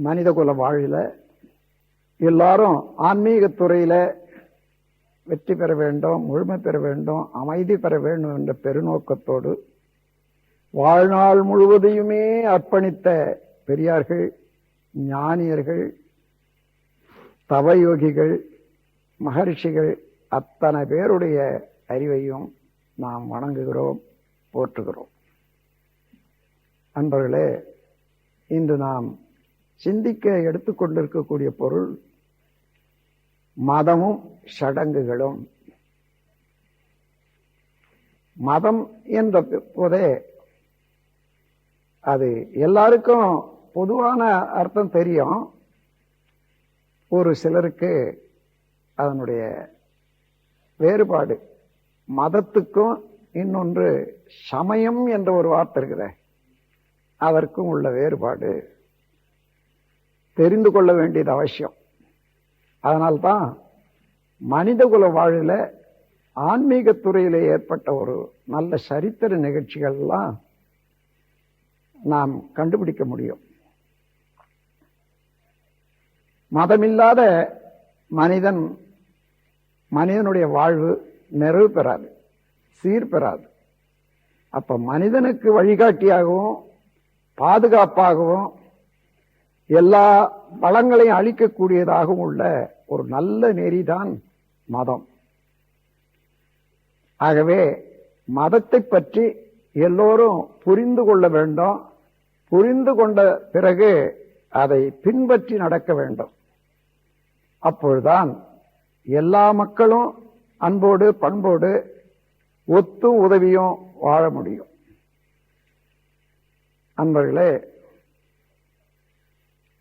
மனிதகுல வாழில எல்லாரும் ஆன்மீக துறையில வெற்றி பெற வேண்டும், முழுமை பெற வேண்டும், அமைதி பெற வேண்டும் என்ற பெருநோக்கத்தோடு வாழ்நாள் முழுவதையுமே அர்ப்பணித்த பெரியார்கள், ஞானியர்கள், தவயோகிகள், மகர்ஷிகள் அத்தனை பேருடைய அறிவையும் நாம் வணங்குகிறோம், போற்றுகிறோம். அன்பர்களே, இன்று நாம் சிந்திக்க எடுத்துக்கொண்டிருக்கக்கூடிய பொருள் மதமும் சடங்குகளும். மதம் என்ற போதே அது எல்லாருக்கும் பொதுவான அர்த்தம் தெரியும். ஒரு சிலருக்கு அதனுடைய வேறுபாடு. மதத்துக்கும் இன்னொன்று சமயம் என்ற ஒரு வார்த்தை இருக்கிற, அதற்கும் உள்ள வேறுபாடு தெரிந்து கொள்ள வேண்டியது அவசியம். அதனால்தான் மனிதகுல வாழில ஆன்மீக துறையில ஏற்பட்ட ஒரு நல்ல சரித்திர நிகழ்ச்சிகள்லாம் நாம் கண்டுபிடிக்க முடியும். மதமில்லாத மனிதனுடைய வாழ்வு நிறைவு பெறாது, சீர்பெறாது. அப்ப மனிதனுக்கு வழிகாட்டியாகவும் பாதுகாப்பாகவும் எல்லா வளங்களையும் அளிக்கக்கூடியதாகவும் உள்ள ஒரு நல்ல நெறிதான் மதம். ஆகவே மதத்தை பற்றி எல்லோரும் புரிந்து கொள்ள வேண்டும். புரிந்து கொண்ட பிறகு அதை பின்பற்றி நடக்க வேண்டும். அப்பொழுதுதான் எல்லா மக்களும் அன்போடு பண்போடு ஒத்து உதவியும் வாழ முடியும். அன்பர்களே,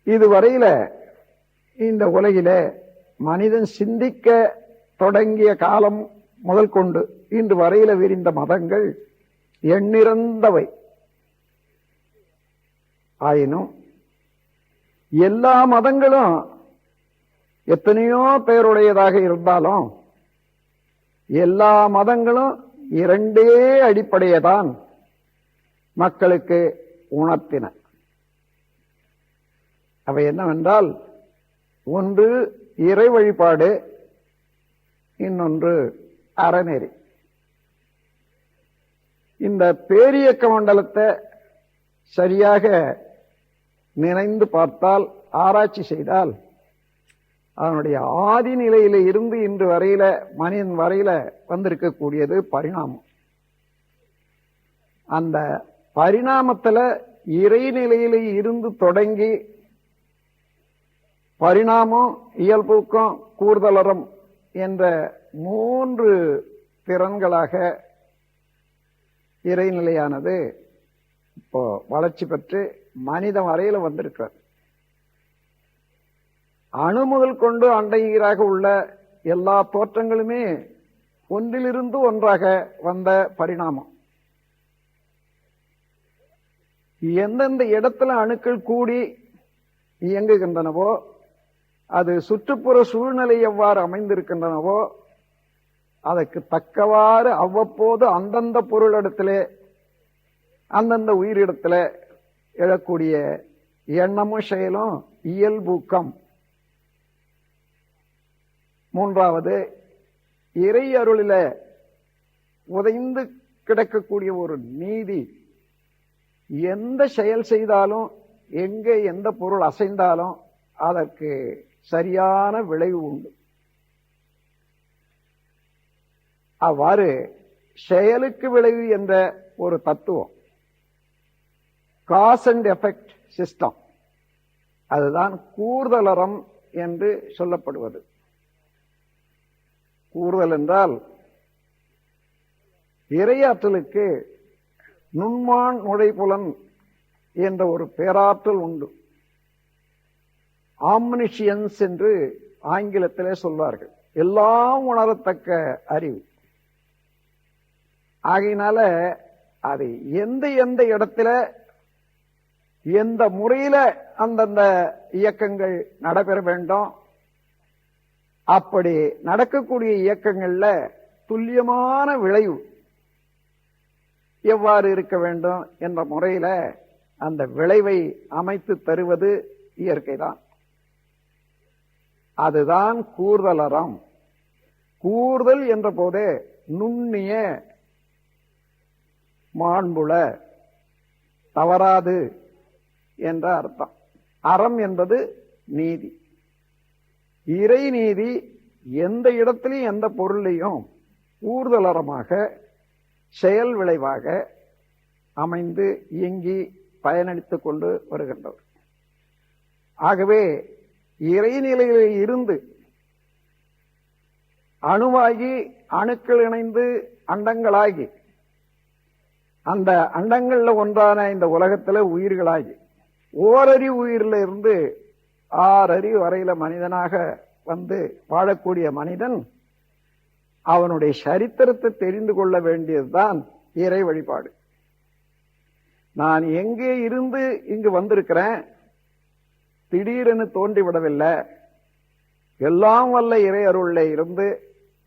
இதுவரையில இந்த உலகில மனிதன் சிந்திக்க தொடங்கிய காலம் முதல் கொண்டு இன்று வரையில விரிந்த மதங்கள் எண்ணிறந்தவை. ஆயினும் எல்லா மதங்களும் எத்தனையோ பேருடையதாக இருந்தாலும் எல்லா மதங்களும் இரண்டே அடிப்படையைதான் மக்களுக்கு உணர்த்தின. அவை என்னவென்றால், ஒன்று இறை வழிபாடு, இன்னொன்று அறநெறி. இந்த பேரியக்க மண்டலத்தை சரியாக நினைந்து பார்த்தால், ஆராய்ச்சி செய்தால், அதனுடைய ஆதி நிலையில இருந்து இன்று வரையில மனிதன் வரையில வந்திருக்கக்கூடியது பரிணாமம். அந்த பரிணாமத்துல இறைநிலையில இருந்து தொடங்கி பரிணாமம், இயல்பூக்கம், கூர்தலறம் என்ற 3 திறன்களாக இறைநிலையானது இப்போ வளர்ச்சி பெற்று மனிதன் வரையில வந்திருக்கிறார். அணு முதல் கொண்டு அண்டையீராக உள்ள எல்லா தோற்றங்களுமே ஒன்றிலிருந்து ஒன்றாக வந்த பரிணாமம். எந்தெந்த இடத்துல அணுக்கள் கூடி இயங்குகின்றனவோ, அது சுற்றுப்புற சூழ்நிலை எவ்வாறு அமைந்திருக்கின்றனவோ அதற்கு தக்கவாறு அவ்வப்போது அந்தந்த பொருளிடத்திலே அந்தந்த உயிரிடத்திலே எழக்கூடிய எண்ணமும் செயலும் இயல்பூக்கம். மூன்றாவது, இறை அருளில உதைந்து கிடக்கக்கூடிய ஒரு நீதி. எந்த செயல் செய்தாலும், எங்க எந்த பொருள் அசைந்தாலும் அதற்கு சரியான விளைவு உண்டு. அவ்வாறு செயலுக்கு விளைவு என்ற ஒரு தத்துவம், காஸ் அண்ட் எஃபெக்ட் சிஸ்டம், அதுதான் கூர்தலறம் என்று சொல்லப்படுவது. கூறுதல் என்றால் இறையாற்றலுக்கு நுண்மான் நுழைப்புலன் என்ற ஒரு பேராற்றல் உண்டு. ஆம்னிஷியன்ஸ் என்று ஆங்கிலத்திலே சொல்வார்கள். எல்லாம் உணரத்தக்க அறிவு. ஆகையினால அது எந்த இடத்துல எந்த முறையில அந்தந்த இயக்கங்கள் நடைபெற வேண்டும், அப்படி நடக்கக்கூடிய இயக்கங்கள்ல துல்லியமான விளைவு எவ்வாறு இருக்க வேண்டும் என்ற முறையில அந்த விளைவை அமைத்து தருவது இயற்கை தான். அதுதான் கூர்தல் அறம். கூர்தல் என்ற போதே நுண்ணிய, மாண்புல, தவறாது என்ற அர்த்தம். அறம் என்பது நீதி, இறை நீதி. எந்த இடத்திலையும் எந்த பொருளையும் கூர்தலறமாக செயல் விளைவாக அமைந்து இயங்கி பயனளித்துக் கொண்டு வருகின்றது. ஆகவே இறைநிலையில் இருந்து அணுவாகி, அணுக்கள் இணைந்து அண்டங்களாகி, அந்த அண்டங்கள்ல ஒன்றான இந்த உலகத்துல உயிர்களாகி, ஓரறிவு உயிரில இருந்து 6 அறிவு வரையில மனிதனாக வந்து வாழக்கூடிய மனிதன் அவனுடைய சரித்திரத்தை தெரிந்து கொள்ள வேண்டியதுதான் இறை வழிபாடு. நான் எங்கே இருந்து இங்கு வந்திருக்கிறேன், திடீரென தோன்றிவிடவில்லை. எல்லாம் வல்ல இறை அருள்ல இருந்து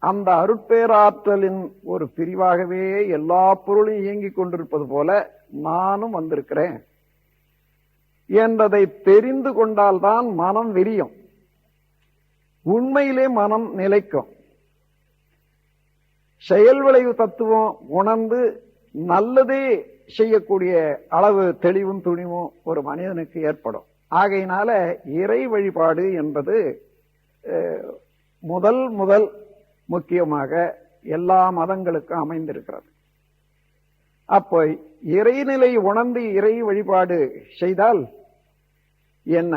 அந்த அருட்பேராற்றலின் ஒரு பிரிவாகவே எல்லா பொருளும் இயங்கிக் கொண்டிருப்பது போல நானும் வந்திருக்கிறேன் என்பதை தெரிந்து கொண்டால்தான் மனம் விரியும். உண்மையிலே மனம் நிலைக்கும். செயல் விளைவு தத்துவம் உணர்ந்து நல்லதே செய்யக்கூடிய அளவு தெளிவும் துணிவும் ஒரு மனிதனுக்கு ஏற்படும். ஆகையினால இறை வழிபாடு என்பது முதல் முக்கியமாக எல்லா மதங்களுக்கும் அமைந்திருக்கிறது. அப்போ இறைநிலை உணர்ந்து இறை வழிபாடு செய்தால் என்ன,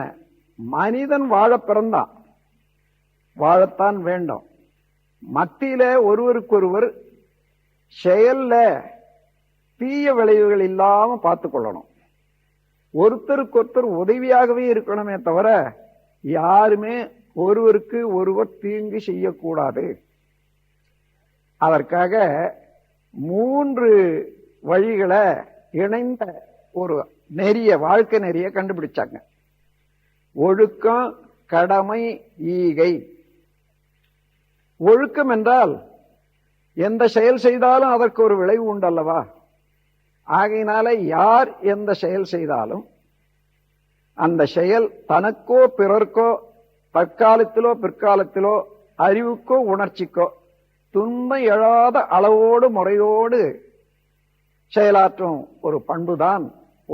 மனிதன் வாழ பிறந்தான், வாழத்தான் வேண்டும். மத்தியில ஒருவருக்கொருவர் செயல்ல தீய விளைவுகள் இல்லாம பார்த்து கொள்ளணும். ஒருத்தருக்கொருத்தர் உதவியாகவே இருக்கணுமே தவிர யாருமே ஒருவருக்கு ஒருவர் தீங்கு செய்யக்கூடாது. அதற்காக 3 வழிகளை இணைந்த ஒரு நெறிய, வாழ்க்கை நெறிய கண்டுபிடிச்சாங்க. ஒழுக்கம், கடமை, ஈகை. ஒழுக்கம் என்றால் எந்த செயல் செய்தாலும் அதற்கு ஒரு விளைவு உண்டல்லவா. ஆகையினால யார் எந்த செயல் செய்தாலும் அந்த செயல் தனக்கோ பிறர்க்கோ தற்காலத்திலோ பிற்காலத்திலோ அறிவுக்கோ உணர்ச்சிக்கோ துன்பம் எழாத அளவோடு முறையோடு செயலாற்றும் ஒரு பண்புதான்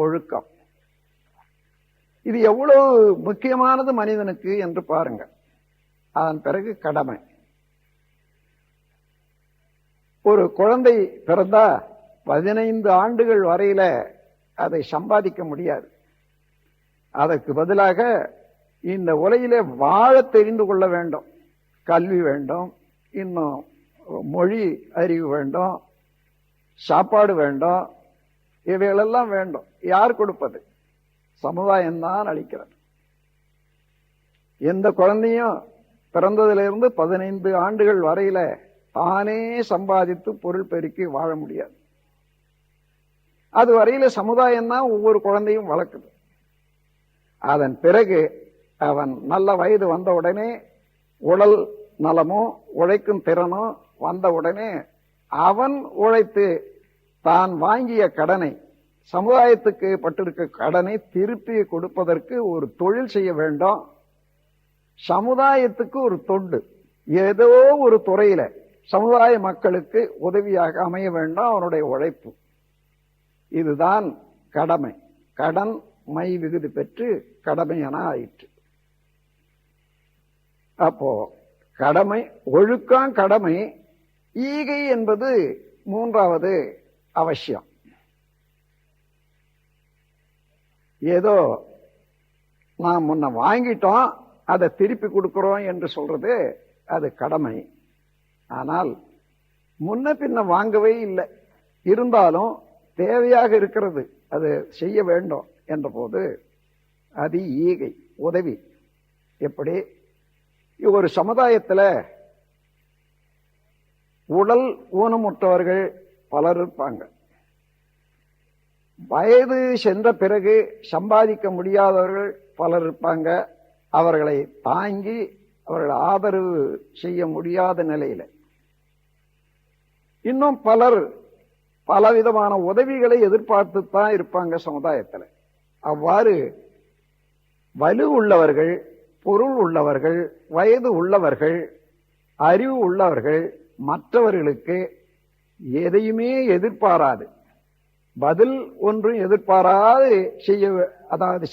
ஒழுக்கம். இது எவ்வளவு முக்கியமானது மனிதனுக்கு என்று பாருங்க. அதன் பிறகு கடமை. ஒரு குழந்தை பிறந்தா 15 ஆண்டுகள் வரையில அதை சம்பாதிக்க முடியாது. அதற்கு பதிலாக இந்த உலகிலே வாழ தெரிந்து கொள்ள வேண்டும். கல்வி வேண்டும், இன்னும் மொழி அறிவு வேண்டும், சாப்பாடு வேண்டும், இவைகளெல்லாம் வேண்டும். யார் கொடுப்பது? சமுதாயம்தான் அளிக்கிறது. எந்த குழந்தையும் பிறந்ததிலிருந்து 15 ஆண்டுகள் வரையில தானே சம்பாதித்து பொருள் பெருக்கி வாழ முடியாது. அது வரையில சமுதாயம்தான் ஒவ்வொரு குழந்தையும் வளர்க்குது. அதன் பிறகு அவன் நல்ல வயது வந்த உடனே உடல் நலமும் உழைக்கும் திறனும் வந்த உடனே அவன் உழைத்து தான் வாங்கிய கடனை, சமுதாயத்துக்கு பட்டிருக்க கடனை திருப்பி கொடுப்பதற்கு ஒரு தொழில் செய்ய வேண்டும். சமுதாயத்துக்கு ஒரு தொண்டு, ஏதோ ஒரு துறையில சமுதாய மக்களுக்கு உதவியாக அமைய வேண்டும் அவனுடைய உழைப்பு. இதுதான் கடமை. கடன் மை விகுதி பெற்று கடமை என ஆயிற்று. அப்போ கடமை, ஒழுக்கம், கடமை. ஈகை என்பது 3வது அவசியம். ஏதோ நாம் முன்ன வாங்கிட்டோம் அதை திருப்பி கொடுக்கிறோம் என்று சொல்றது அது கடமை. ஆனால் முன்ன பின்ன வாங்கவே இல்லை, இருந்தாலும் தேவையாக இருக்கிறது, அது செய்ய வேண்டும் என்ற போது அது ஈகை, உதவி. எப்படி ஒரு சமுதாயத்தில் உடல் ஊனமுற்றவர்கள் பலர் இருப்பாங்க. வயது சென்ற பிறகு சம்பாதிக்க முடியாதவர்கள் பலர் இருப்பாங்க. அவர்களை தாங்கி அவர்கள் ஆதரவு செய்ய முடியாத நிலையில இன்னும் பலர் பலவிதமான உதவிகளை எதிர்பார்த்து தான் இருப்பாங்க சமுதாயத்தில். அவ்வாறு வலு உள்ளவர்கள், பொருள் உள்ளவர்கள், வயது உள்ளவர்கள், அறிவு உள்ளவர்கள் மற்றவர்களுக்கு எதையுமே எதிர்பாராது, பதில் ஒன்றும் எதிர்பாராது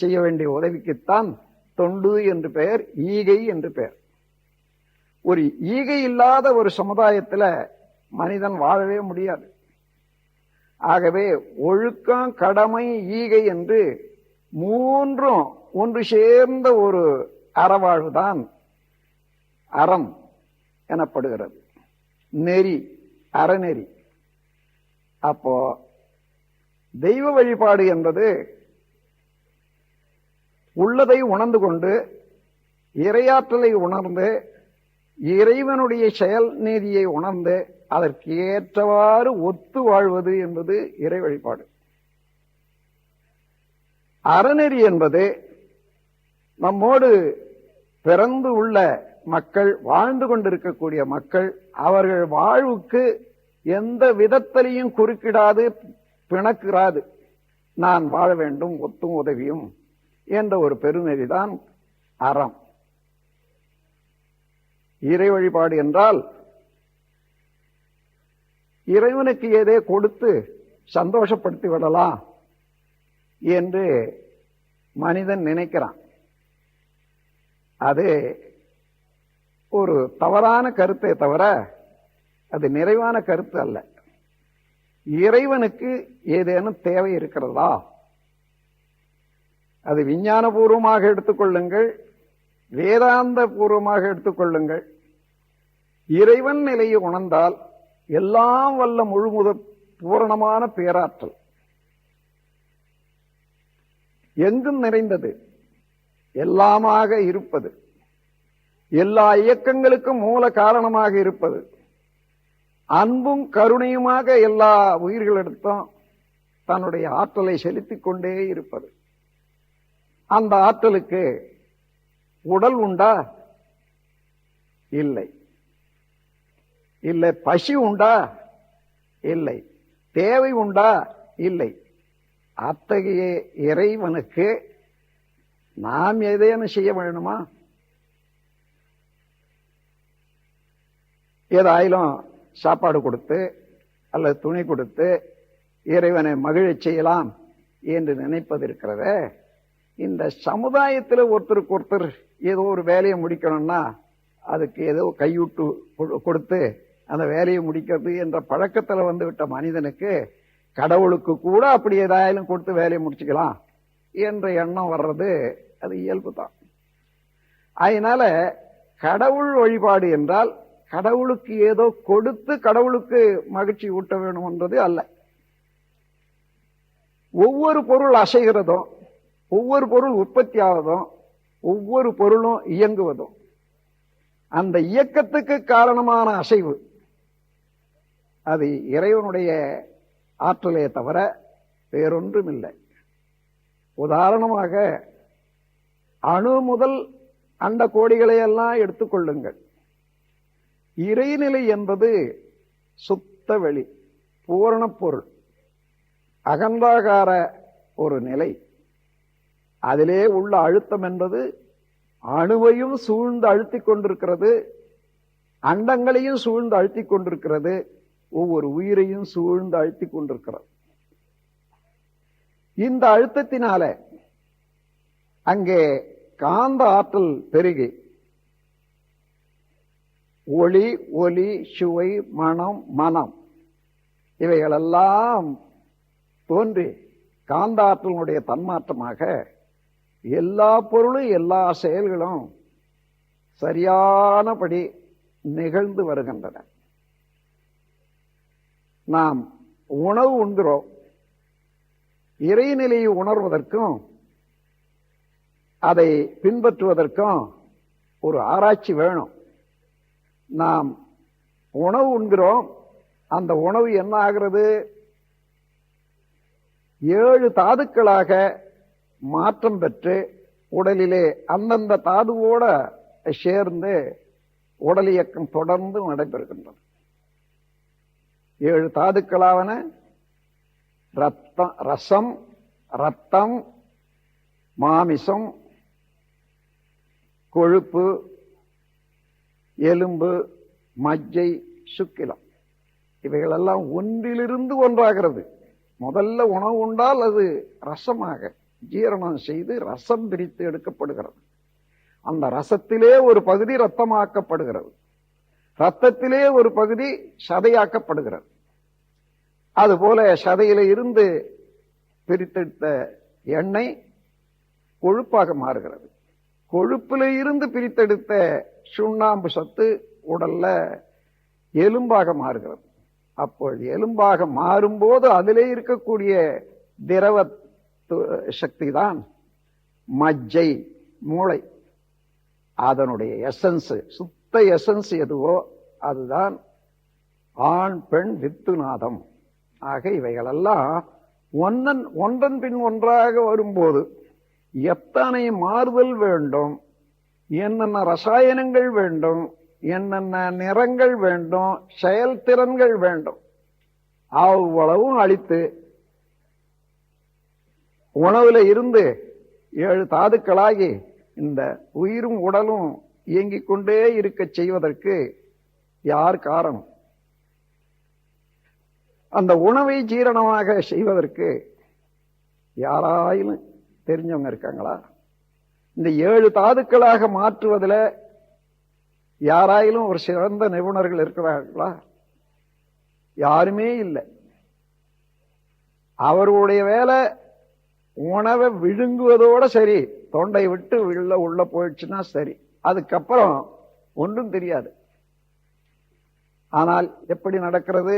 செய்ய வேண்டிய உதவிக்குத்தான் தொண்டு என்று பெயர், ஈகை என்று பெயர். ஒரு ஈகை இல்லாத ஒரு சமுதாயத்துல மனிதன் வாழவே முடியாது. ஆகவே ஒழுக்கம், கடமை, ஈகை என்று மூன்றும் ஒன்று சேர்ந்த ஒரு அறவாழ்வுதான் அறம் எனப்படுகிறது. நெறி, அறநெறி. அப்போ தெய்வ வழிபாடு என்பது உள்ளதை உணர்ந்து கொண்டு, இறையாற்றலை உணர்ந்து, இறைவனுடைய செயல் நீதியை உணர்ந்து அதற்கு ஏற்றவாறு ஒத்து வாழ்வது என்பது இறை வழிபாடு. அறநெறி என்பது நம்மோடு பிறந்து உள்ள மக்கள், வாழ்ந்து கொண்டிருக்கக்கூடிய மக்கள், அவர்கள் வாழ்வுக்கு எந்த விதத்திலையும் குறுக்கிடாது, பிணக்குறாது, நான் வாழ வேண்டும் ஒத்தும் உதவியும் என்ற ஒரு பெருநெறிதான் அறம். இறை வழிபாடு என்றால் இறைவனுக்கு ஏதே கொடுத்து சந்தோஷப்படுத்தி விடலாம் என்று மனிதன் நினைக்கிறான். அது ஒரு தவறான கருத்தை தவிர அது நிறைவான கருத்து அல்ல. இறைவனுக்கு ஏதேனும் தேவை இருக்கிறதா? அது விஞ்ஞான பூர்வமாக எடுத்துக்கொள்ளுங்கள், வேதாந்த பூர்வமாக எடுத்துக்கொள்ளுங்கள். இறைவன் நிலையை உணர்ந்தால் எல்லாம் வல்ல முழுமுத பூரணமான பேராற்றல், எங்கும் நிறைந்தது, எல்லாமாக இருப்பது, எல்லா இயக்கங்களுக்கும் மூல காரணமாக இருப்பது, அன்பும் கருணையுமாக எல்லா உயிர்களிடத்தும் தன்னுடைய ஆற்றலை செலுத்திக் கொண்டே இருப்பது. அந்த ஆற்றலுக்கு உடல் உண்டா? இல்லை. இல்லை. பசி உண்டா? இல்லை. தேவை உண்டா? இல்லை. அத்தகைய இறைவனுக்கு நாம் ஏதேனும் செய்ய வேணுமா? ஏதாயிலும் சாப்பாடு கொடுத்து அல்லது துணி கொடுத்து இறைவனை மகிழச் செய்யலாம் என்று நினைப்பது இருக்கிறத, இந்த சமுதாயத்தில் ஒருத்தருக்கு ஒருத்தர் ஏதோ ஒரு வேலையை முடிக்கணும்னா அதுக்கு ஏதோ கையூட்டு கொடுத்து அந்த வேலையை முடிக்கிறது என்ற பழக்கத்தில் வந்து விட்ட மனிதனுக்கு கடவுளுக்கு கூட அப்படி ஏதாயாலும் கொடுத்து வேலையை முடிச்சுக்கலாம் என்ற எண்ணம் வர்றது அது இயல்பு தான். அதனால கடவுள் வழிபாடு என்றால் கடவுளுக்கு ஏதோ கொடுத்து கடவுளுக்கு மகிழ்ச்சி ஊட்ட வேணும் என்றது அல்ல. ஒவ்வொரு பொருள் அசைகிறதும், ஒவ்வொரு பொருள் உற்பத்தி ஆவதும், ஒவ்வொரு பொருளும் இயங்குவதும், அந்த இயக்கத்துக்கு காரணமான அசைவு அது இறைவனுடைய ஆற்றலே தவிர வேறொன்றும் இல்லை. உதாரணமாக அணு முதல் அண்ட கோடிகளை எல்லாம் எடுத்துக்கொள்ளுங்கள். இறைநிலை என்பது சுத்த வெளி, பூரண பொருள், அகண்டாகார ஒரு நிலை. அதிலே உள்ள அழுத்தம் என்பது அணுவையும் சூழ்ந்து அழுத்திக் கொண்டிருக்கிறது, அண்டங்களையும் சூழ்ந்து அழுத்திக் கொண்டிருக்கிறது, ஒவ்வொரு உயிரையும் சூழ்ந்து அழுத்திக் கொண்டிருக்கிறது. இந்த அழுத்தத்தினால அங்கே காந்த ஆற்றல் பெருகி ஒளி, ஒலி, சுவை, மனம், மனம் இவைகளெல்லாம் தோன்றி காந்த ஆற்றலுடைய தன்மாற்றமாக எல்லா பொருளும் எல்லா செயல்களும் சரியானபடி நிகழ்ந்து வருகின்றன. நாம் உணவு உண்கிறோம். இறைநிலையை உணர்வதற்கும் அதை பின்பற்றுவதற்கும் ஒரு ஆராய்ச்சி வேணும். நாம் உணவு உண்கிறோம், அந்த உணவு என்ன ஆகிறது? 7 தாதுக்களாக மாற்றம் பெற்று உடலிலே அந்தந்த தாதுவோட சேர்ந்து உடல் இயக்கம் தொடர்ந்து நடைபெறுகின்றது. 7 தாதுக்களாவன ரத்தம், ரசம், ரத்தம், மாமிசம், கொழுப்பு, எலும்பு, மஜ்ஜை, சுக்கிலம் இவைகளெல்லாம் ஒன்றிலிருந்து ஒன்றாகிறது. முதல்ல உணவு உண்டால் அது ரசமாக ஜீரணம் செய்து ரசம் பிரித்து எடுக்கப்படுகிறது. அந்த ரசத்திலே ஒரு பகுதி ரத்தமாக்கப்படுகிறது, ரத்தத்திலே ஒரு பகுதி சதையாக்கப்படுகிறது. அதுபோல சதையில இருந்து பிரித்தெடுத்த எண்ணெய் கொழுப்பாக மாறுகிறது. கொழுப்பில இருந்து பிரித்தெடுத்த சுண்ணாம்பு சத்து உடல்ல எலும்பாக மாறுகிறது. அப்பொழுது எலும்பாக மாறும்போது அதிலே இருக்கக்கூடிய திரவ சக்தி தான் மஜ்ஜை, மூளை. அதனுடைய எசன்ஸ், சுத்த எசன்ஸ் எதுவோ அதுதான் ஆண் பெண் வித்துநாதம். ஆக இவைகளெல்லாம் ஒன்றன் பின் ஒன்றாக வரும்போது எத்தனை மாறுதல் வேண்டும், என்னென்ன ரசாயனங்கள் வேண்டும், என்னென்ன நிறங்கள் வேண்டும், செயல்திறன்கள் வேண்டும், அவ்வளவும் அளித்து உணவுல இருந்து 7 தாதுக்களாகி இந்த உயிரும் உடலும் இயங்கிக் கொண்டே இருக்க செய்வதற்கு யார் காரணம்? அந்த உணவை ஜீரணமாக செய்வதற்கு யாராயிலும் தெரிஞ்சவங்க இருக்காங்களா? இந்த 7 தாதுக்களாக மாற்றுவதில் யாராயிலும் ஒரு சிறந்த நிபுணர்கள் இருக்கிறார்களா? யாருமே இல்லை. அவருடைய வேலை உணவை விழுங்குவதோட சரி, தொண்டை விட்டு உள்ள போயிடுச்சுன்னா சரி, அதுக்கப்புறம் ஒன்றும் தெரியாது. ஆனால் எப்படி நடக்கிறது?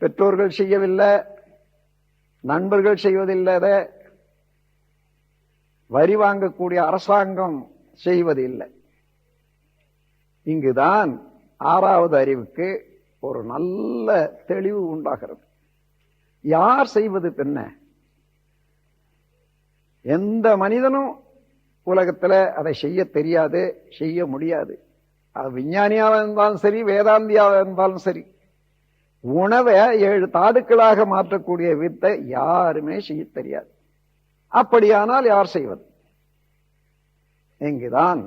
பெற்றோர்கள் செய்யவில்லை, நண்பர்கள் செய்வதில்லை, வரி வாங்கக்கூடிய அரசாங்கம் செய்வதில்லை. இங்குதான் 6வது அறிவுக்கு ஒரு நல்ல தெளிவு உண்டாகிறது. யார் செய்வது என்ன? எந்த மனிதனும் உலகத்துல அதை செய்ய தெரியாது, செய்ய முடியாது. அது விஞ்ஞானியாக இருந்தாலும் சரி, வேதாந்தியாக இருந்தாலும் சரி, உணவை 7 தாதுக்களாக மாற்றக்கூடிய வித்தை யாருமே செய்ய தெரியாது. அப்படியானால் யார் செய்வது? இங்குதான்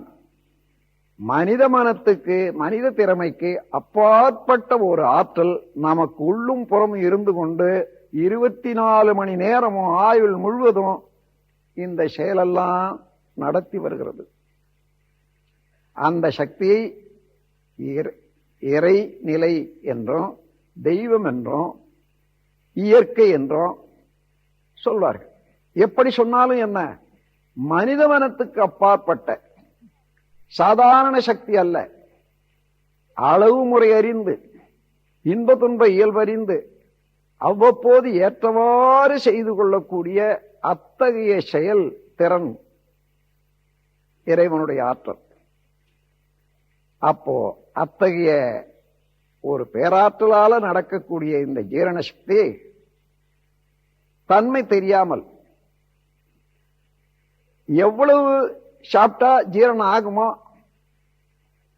மனித மனத்துக்கு, மனித திறமைக்கு அப்பாற்பட்ட ஒரு ஆற்றல் நமக்கு உள்ளும் புறமும் இருந்து கொண்டு 24 மணி நேரமும் ஆயுள் முழுவதும் இந்த செயலெல்லாம் நடத்தி வருகிறது. அந்த சக்தியை இறை நிலை என்றும், தெய்வம் என்றும், இயற்கை என்றும் சொல்வார்கள். எப்படி சொன்னாலும் என்ன, மனித மனத்துக்கு அப்பாற்பட்ட சாதாரண சக்தி அல்ல. அளவு முறை அறிந்து, இன்ப துன்ப இயல்பறிந்து, அவ்வப்போது ஏற்றவாறு செய்து கொள்ளக்கூடிய அத்தகைய செயல் திறன் இறைவனுடைய ஆற்றல். அப்போ அத்தகைய ஒரு பேராற்றலால நடக்கக்கூடிய இந்த ஜீரண சக்தி தன்மை தெரியாமல் எவ்வளவு சாப்பிட்டா ஜீரணம் ஆகுமோ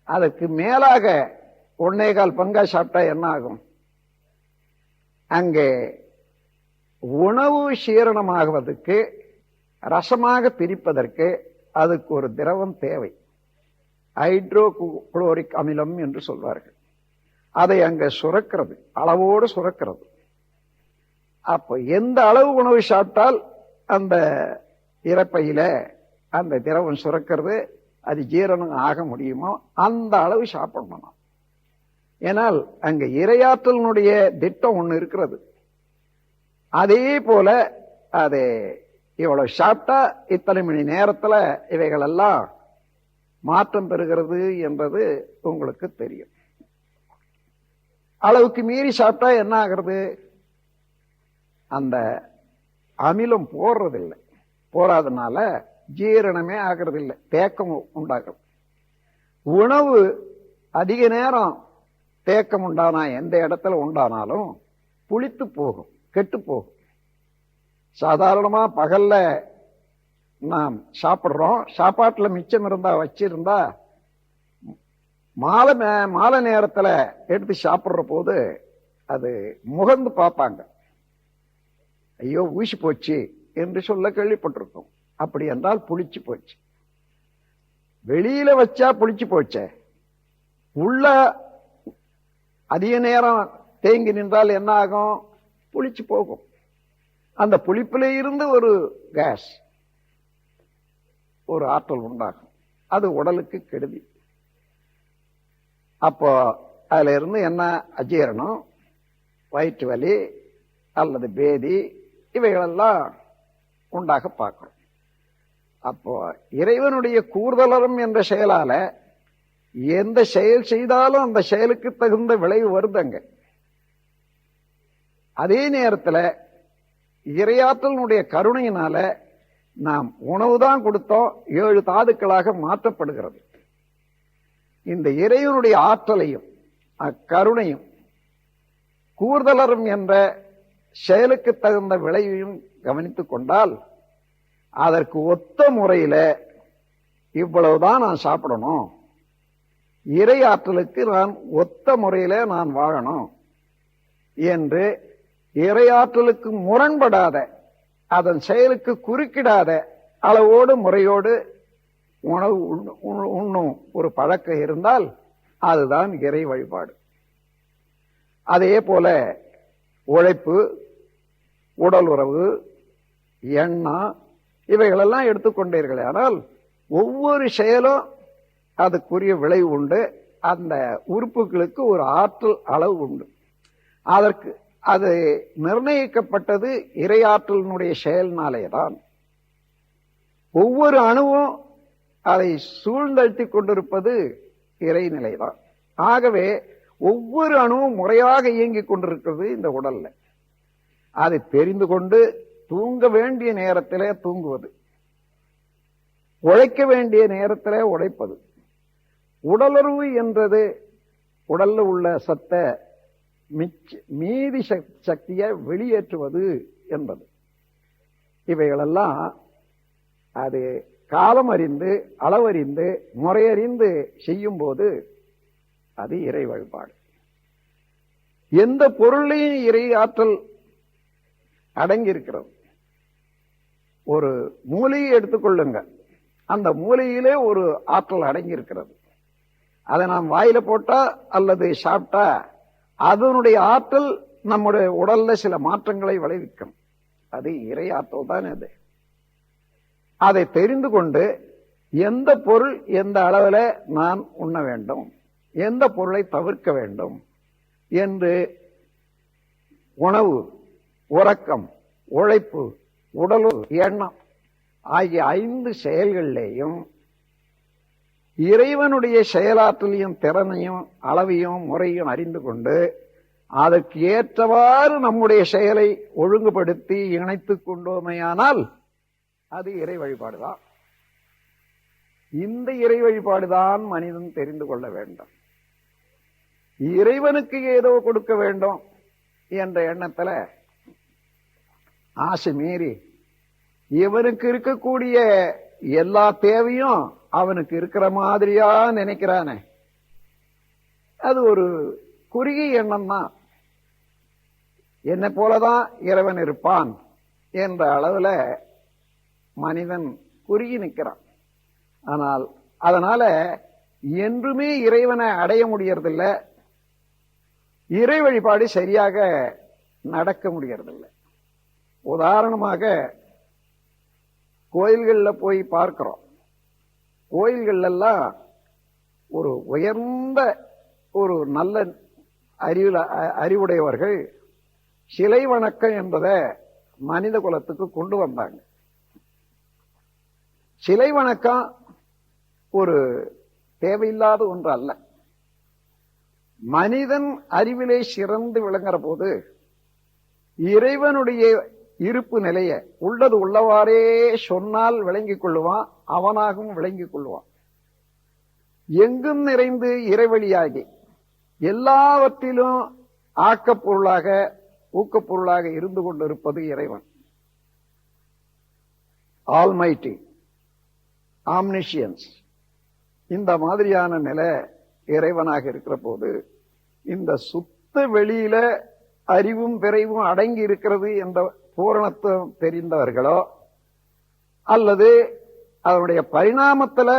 அதற்கு மேலாக 1.25 பங்கா சாப்பிட்டா என்ன ஆகும்? அங்கே உணவு சீரணமாகுவதற்கு, ரசமாக பிரிப்பதற்கு அதுக்கு ஒரு திரவம் தேவை. ஹைட்ரோகுளோரிக் அமிலம் என்று சொல்வார்கள். அதை அங்க சுரக்கிறது, அளவோடு சுரக்கிறது. அப்ப எந்த அளவு உணவு சாப்பிட்டால் அந்த இறப்பையில அந்த திரவம் சுரக்கிறது, அது ஜீரணம் ஆக முடியுமோ அந்த அளவு சாப்பிடணும். ஏனால் அங்க இரையாற்றலினுடைய திட்டம் ஒண்ணு இருக்கிறது. அதே போல அது இவ்வளவு சாப்பிட்டா இத்தனை மணி நேரத்துல இவைகள் எல்லாம் மாற்றம் பெறுகிறது என்பது உங்களுக்கு தெரியும். அளவுக்கு மீறி சாப்பிட்டா என்ன ஆகிறது? அந்த அமிலம் போடுறதில்லை. போறாதனால ஜீரணமே ஆகிறது இல்லை, தேக்கம் உண்டாகும். உணவு அதிக நேரம் தேக்கம் உண்டானா, எந்த இடத்துல உண்டானாலும் புளித்து போகும், கெட்டு போகும். சாதாரணமா பகல்ல நாம் சாப்பிடுறோம், சாப்பாட்டுல மிச்சம் இருந்தா வச்சிருந்தா மாலை நேரத்துல எடுத்து சாப்பிடுற போது அது முகந்து பார்ப்பாங்க, ஐயோ ஊசி போச்சு என்று சொல்ல கேள்விப்பட்டிருக்கோம். அப்படி என்றால் புளிச்சு போச்சு. வெளியில வச்சா புளிச்சு போச்சே, உள்ள அதிக நேரம் தேங்கி நின்றால் என்ன ஆகும்? புளிச்சு போகும். அந்த புளிப்பில இருந்து ஒரு கேஸ், ஒரு ஆற்றல் உண்டாகும். அது உடலுக்கு கெடுதி. அப்போ அதுல இருந்து என்ன அஜீரணம், வயிற்று வலி அல்லது பேதி இவைகளெல்லாம் உண்டாக பார்க்கிறோம். அப்போ இறைவனுடைய கூர்தலரும் என்ற செயலால எந்த செயல் செய்தாலும் அந்த செயலுக்கு தகுந்த விளைவு வருதுங்க. அதே நேரத்தில் இறையாற்றலினுடைய கருணையினால நாம் உணவுதான் கொடுத்தோம், 7 தாதுக்களாக மாற்றப்படுகிறது. இந்த இறைவனுடைய ஆற்றலையும் அக்கருணையும் கூர்தலரும் என்ற செயலுக்கு தகுந்த விளைவையும் கவனித்துக் கொண்டால் அதற்கு ஒத்த முறையில இவ்வளவுதான் நான் சாப்பிடணும், இறை ஆற்றலுக்கு நான் ஒத்த முறையில நான் வாழணும் என்று இறையாற்றலுக்கு முரண்படாத, அதன் செயலுக்கு குறுக்கிடாத அளவோடு முறையோடு உணவு உண்ணும் ஒரு பழக்கம் இருந்தால் அதுதான் இறை வழிபாடு. அதே போல உழைப்பு, உடல் உறவு, எண்ணம் இவைகளெல்லாம் எடுத்துக்கொண்டீர்களே, ஆனால் ஒவ்வொரு செயலும் அதுக்குரிய விளைவு உண்டு. அந்த உறுப்புகளுக்கு ஒரு ஆற்றல் அளவு உண்டு. அதற்கு அது நிர்ணயிக்கப்பட்டது இறையாற்றலினுடைய செயல்னாலே தான். ஒவ்வொரு அணுவும் அதை சூழ்ந்தழுத்தி கொண்டிருப்பது இறைநிலைதான். ஆகவே ஒவ்வொரு அணுவும் முறையாக இயங்கிக் கொண்டிருக்கிறது இந்த உடல்ல. அதை தெரிந்து கொண்டு தூங்க வேண்டிய நேரத்திலே தூங்குவது, உழைக்க வேண்டிய நேரத்திலே உழைப்பது, உடலுறவு என்றது உடல்ல உள்ள சத்தை மீதி சக்தியை வெளியேற்றுவது என்பது. இவைகளெல்லாம் அது காலம் அறிந்து அளவறிந்து முறையறிந்து செய்யும் போது அது இறை வழிபாடு. எந்த பொருளையும் இறை ஆற்றல் அடங்கி இருக்கிறது. ஒரு மூலையை எடுத்துக்கொள்ளுங்க, அந்த மூலையிலே ஒரு ஆற்றல் அடங்கி இருக்கிறது. அதை நாம் வாயில போட்டா அல்லது சாப்பிட்டா அதனுடைய ஆற்றல் நம்முடைய உடல்ல சில மாற்றங்களை விளைவிக்கும். அது இறை ஆற்றல் தான். அது அதை தெரிந்து கொண்டு எந்த பொருள் எந்த அளவில் நான் உண்ண வேண்டும், எந்த பொருளை தவிர்க்க வேண்டும் என்று உணவு, உறக்கம், உழைப்பு, உடல், எண்ணம் ஆகிய 5 செயல்களிலேயும் இறைவனுடைய செயலாற்றலையும் திறனையும் அளவையும் முறையும் அறிந்து கொண்டு அதற்கு ஏற்றவாறு நம்முடைய செயலை ஒழுங்குபடுத்தி இணைத்துக் கொண்டோமையானால் அது இறை வழிபாடுதான். இந்த இறை வழிபாடுதான் மனிதன் தெரிந்து கொள்ள வேண்டும். இறைவனுக்கு ஏதோ கொடுக்க வேண்டும் என்ற எண்ணத்துல ஆசை மீறி இவனுக்கு இருக்கக்கூடிய எல்லா தேவையும் அவனுக்கு இருக்கிற மாதிரியா நினைக்கிறானே, அது ஒரு குறுகிய எண்ணம் தான். என்னை போலதான் இறைவன் இருப்பான் என்ற அளவுல மனிதன் குறுகி நிற்கிறான். ஆனால் அதனால என்றுமே இறைவனை அடைய முடியறதில்லை, இறை வழிபாடு சரியாக நடக்க முடியறதில்லை. உதாரணமாக கோயில்களில் போய் பார்க்கிறோம். கோயில்கள் ஒரு உயர்ந்த ஒரு நல்ல அறிவுடையவர்கள் சிலை வணக்கம் என்பதை மனித குலத்துக்கு கொண்டு வந்தாங்க. சிலை வணக்கம் ஒரு தேவையில்லாத ஒன்று அல்ல. மனிதன் அறிவிலே சிறந்து விளங்குற போது இறைவனுடைய இருப்பு நிலைய உள்ளது உள்ளவாறே சொன்னால் விளங்கிக் கொள்ளுவான், அவனாகவும் விளங்கிக் கொள்வான். எங்கும் நிறைந்து இறைவழியாகி எல்லாவற்றிலும் ஆக்கப்பொருளாக ஊக்கப்பொருளாக இருந்து கொண்டிருப்பது இறைவன். ஆல்மைட்டி, ஆம்னிஷியன்ஸ், இந்த மாதிரியான நிலை இறைவனாக இருக்கிற போது இந்த சுத்த வெளியில அறிவும் விரைவும் அடங்கி இருக்கிறது என்ற பூரணத்துவம் தெரிந்தவர்களோ அல்லது அதனுடைய பரிணாமத்துல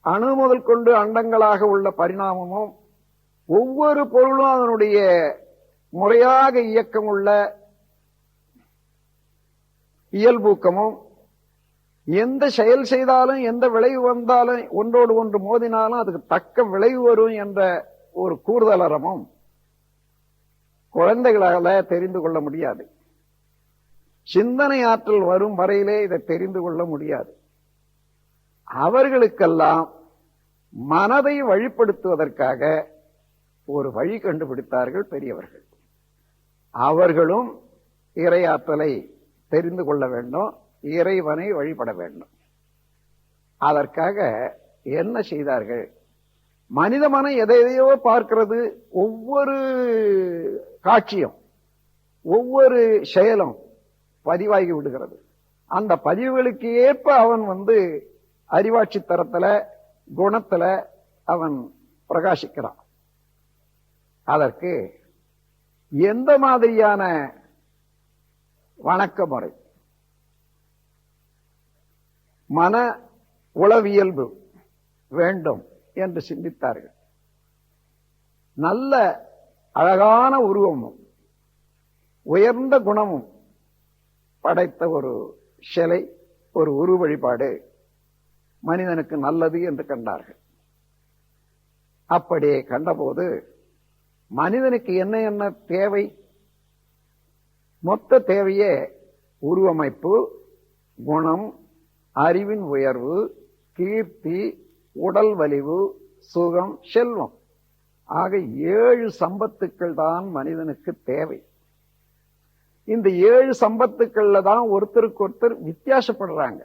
அணு முதல் கொண்டு அண்டங்களாக உள்ள பரிணாமமும், ஒவ்வொரு பொருளும் அதனுடைய முறையாக இயக்கம் உள்ள இயல்பூக்கமும், எந்த செயல் செய்தாலும் எந்த விளைவு வந்தாலும் ஒன்றோடு ஒன்று மோதினாலும் அதுக்கு தக்க விளைவு வரும் என்ற ஒரு கூறுதலறமும் குழந்தைகளால தெரிந்து கொள்ள முடியாது. சிந்தனை ஆற்றல் வரும் வரையிலே இதை தெரிந்து கொள்ள முடியாது. அவர்களுக்கெல்லாம் மனதை வழிப்படுத்துவதற்காக ஒரு வழி கண்டுபிடித்தார்கள் பெரியவர்கள். அவர்களும் இறையாற்றலை தெரிந்து கொள்ள வேண்டும், இறைவனை வழிபட வேண்டும். அதற்காக என்ன செய்தார்கள்? மனித மனம் எதையோ பார்க்கிறது. ஒவ்வொரு காட்சியும் ஒவ்வொரு செயலும் பதிவாகி விடுகிறது. அந்த பதிவுகளுக்கு ஏற்ப அவன் அறிவாட்சி தரத்துல குணத்துல அவன் பிரகாசிக்கிறான். அதற்கு எந்த மாதிரியான வணக்க முறை, மன உளவியல்பு வேண்டும் என்று சிந்தித்தார்கள். நல்ல அழகான உருவமும் உயர்ந்த குணமும் படைத்த ஒரு சிலை, ஒரு உரு வழிபாடு மனிதனுக்கு நல்லது என்று கண்டார்கள். அப்படியே கண்டபோது மனிதனுக்கு என்ன என்ன தேவை? மொத்த தேவையே உருவமைப்பு, குணம், அறிவின் உயர்வு, கீர்த்தி, உடல் வலிவு, சுகம், செல்வம் ஆக 7 சம்பத்துக்கள் தான் மனிதனுக்கு தேவை. இந்த 7 சம்பத்துக்கள்ல தான் ஒருத்தருக்கு ஒருத்தர் வித்தியாசப்படுறாங்க.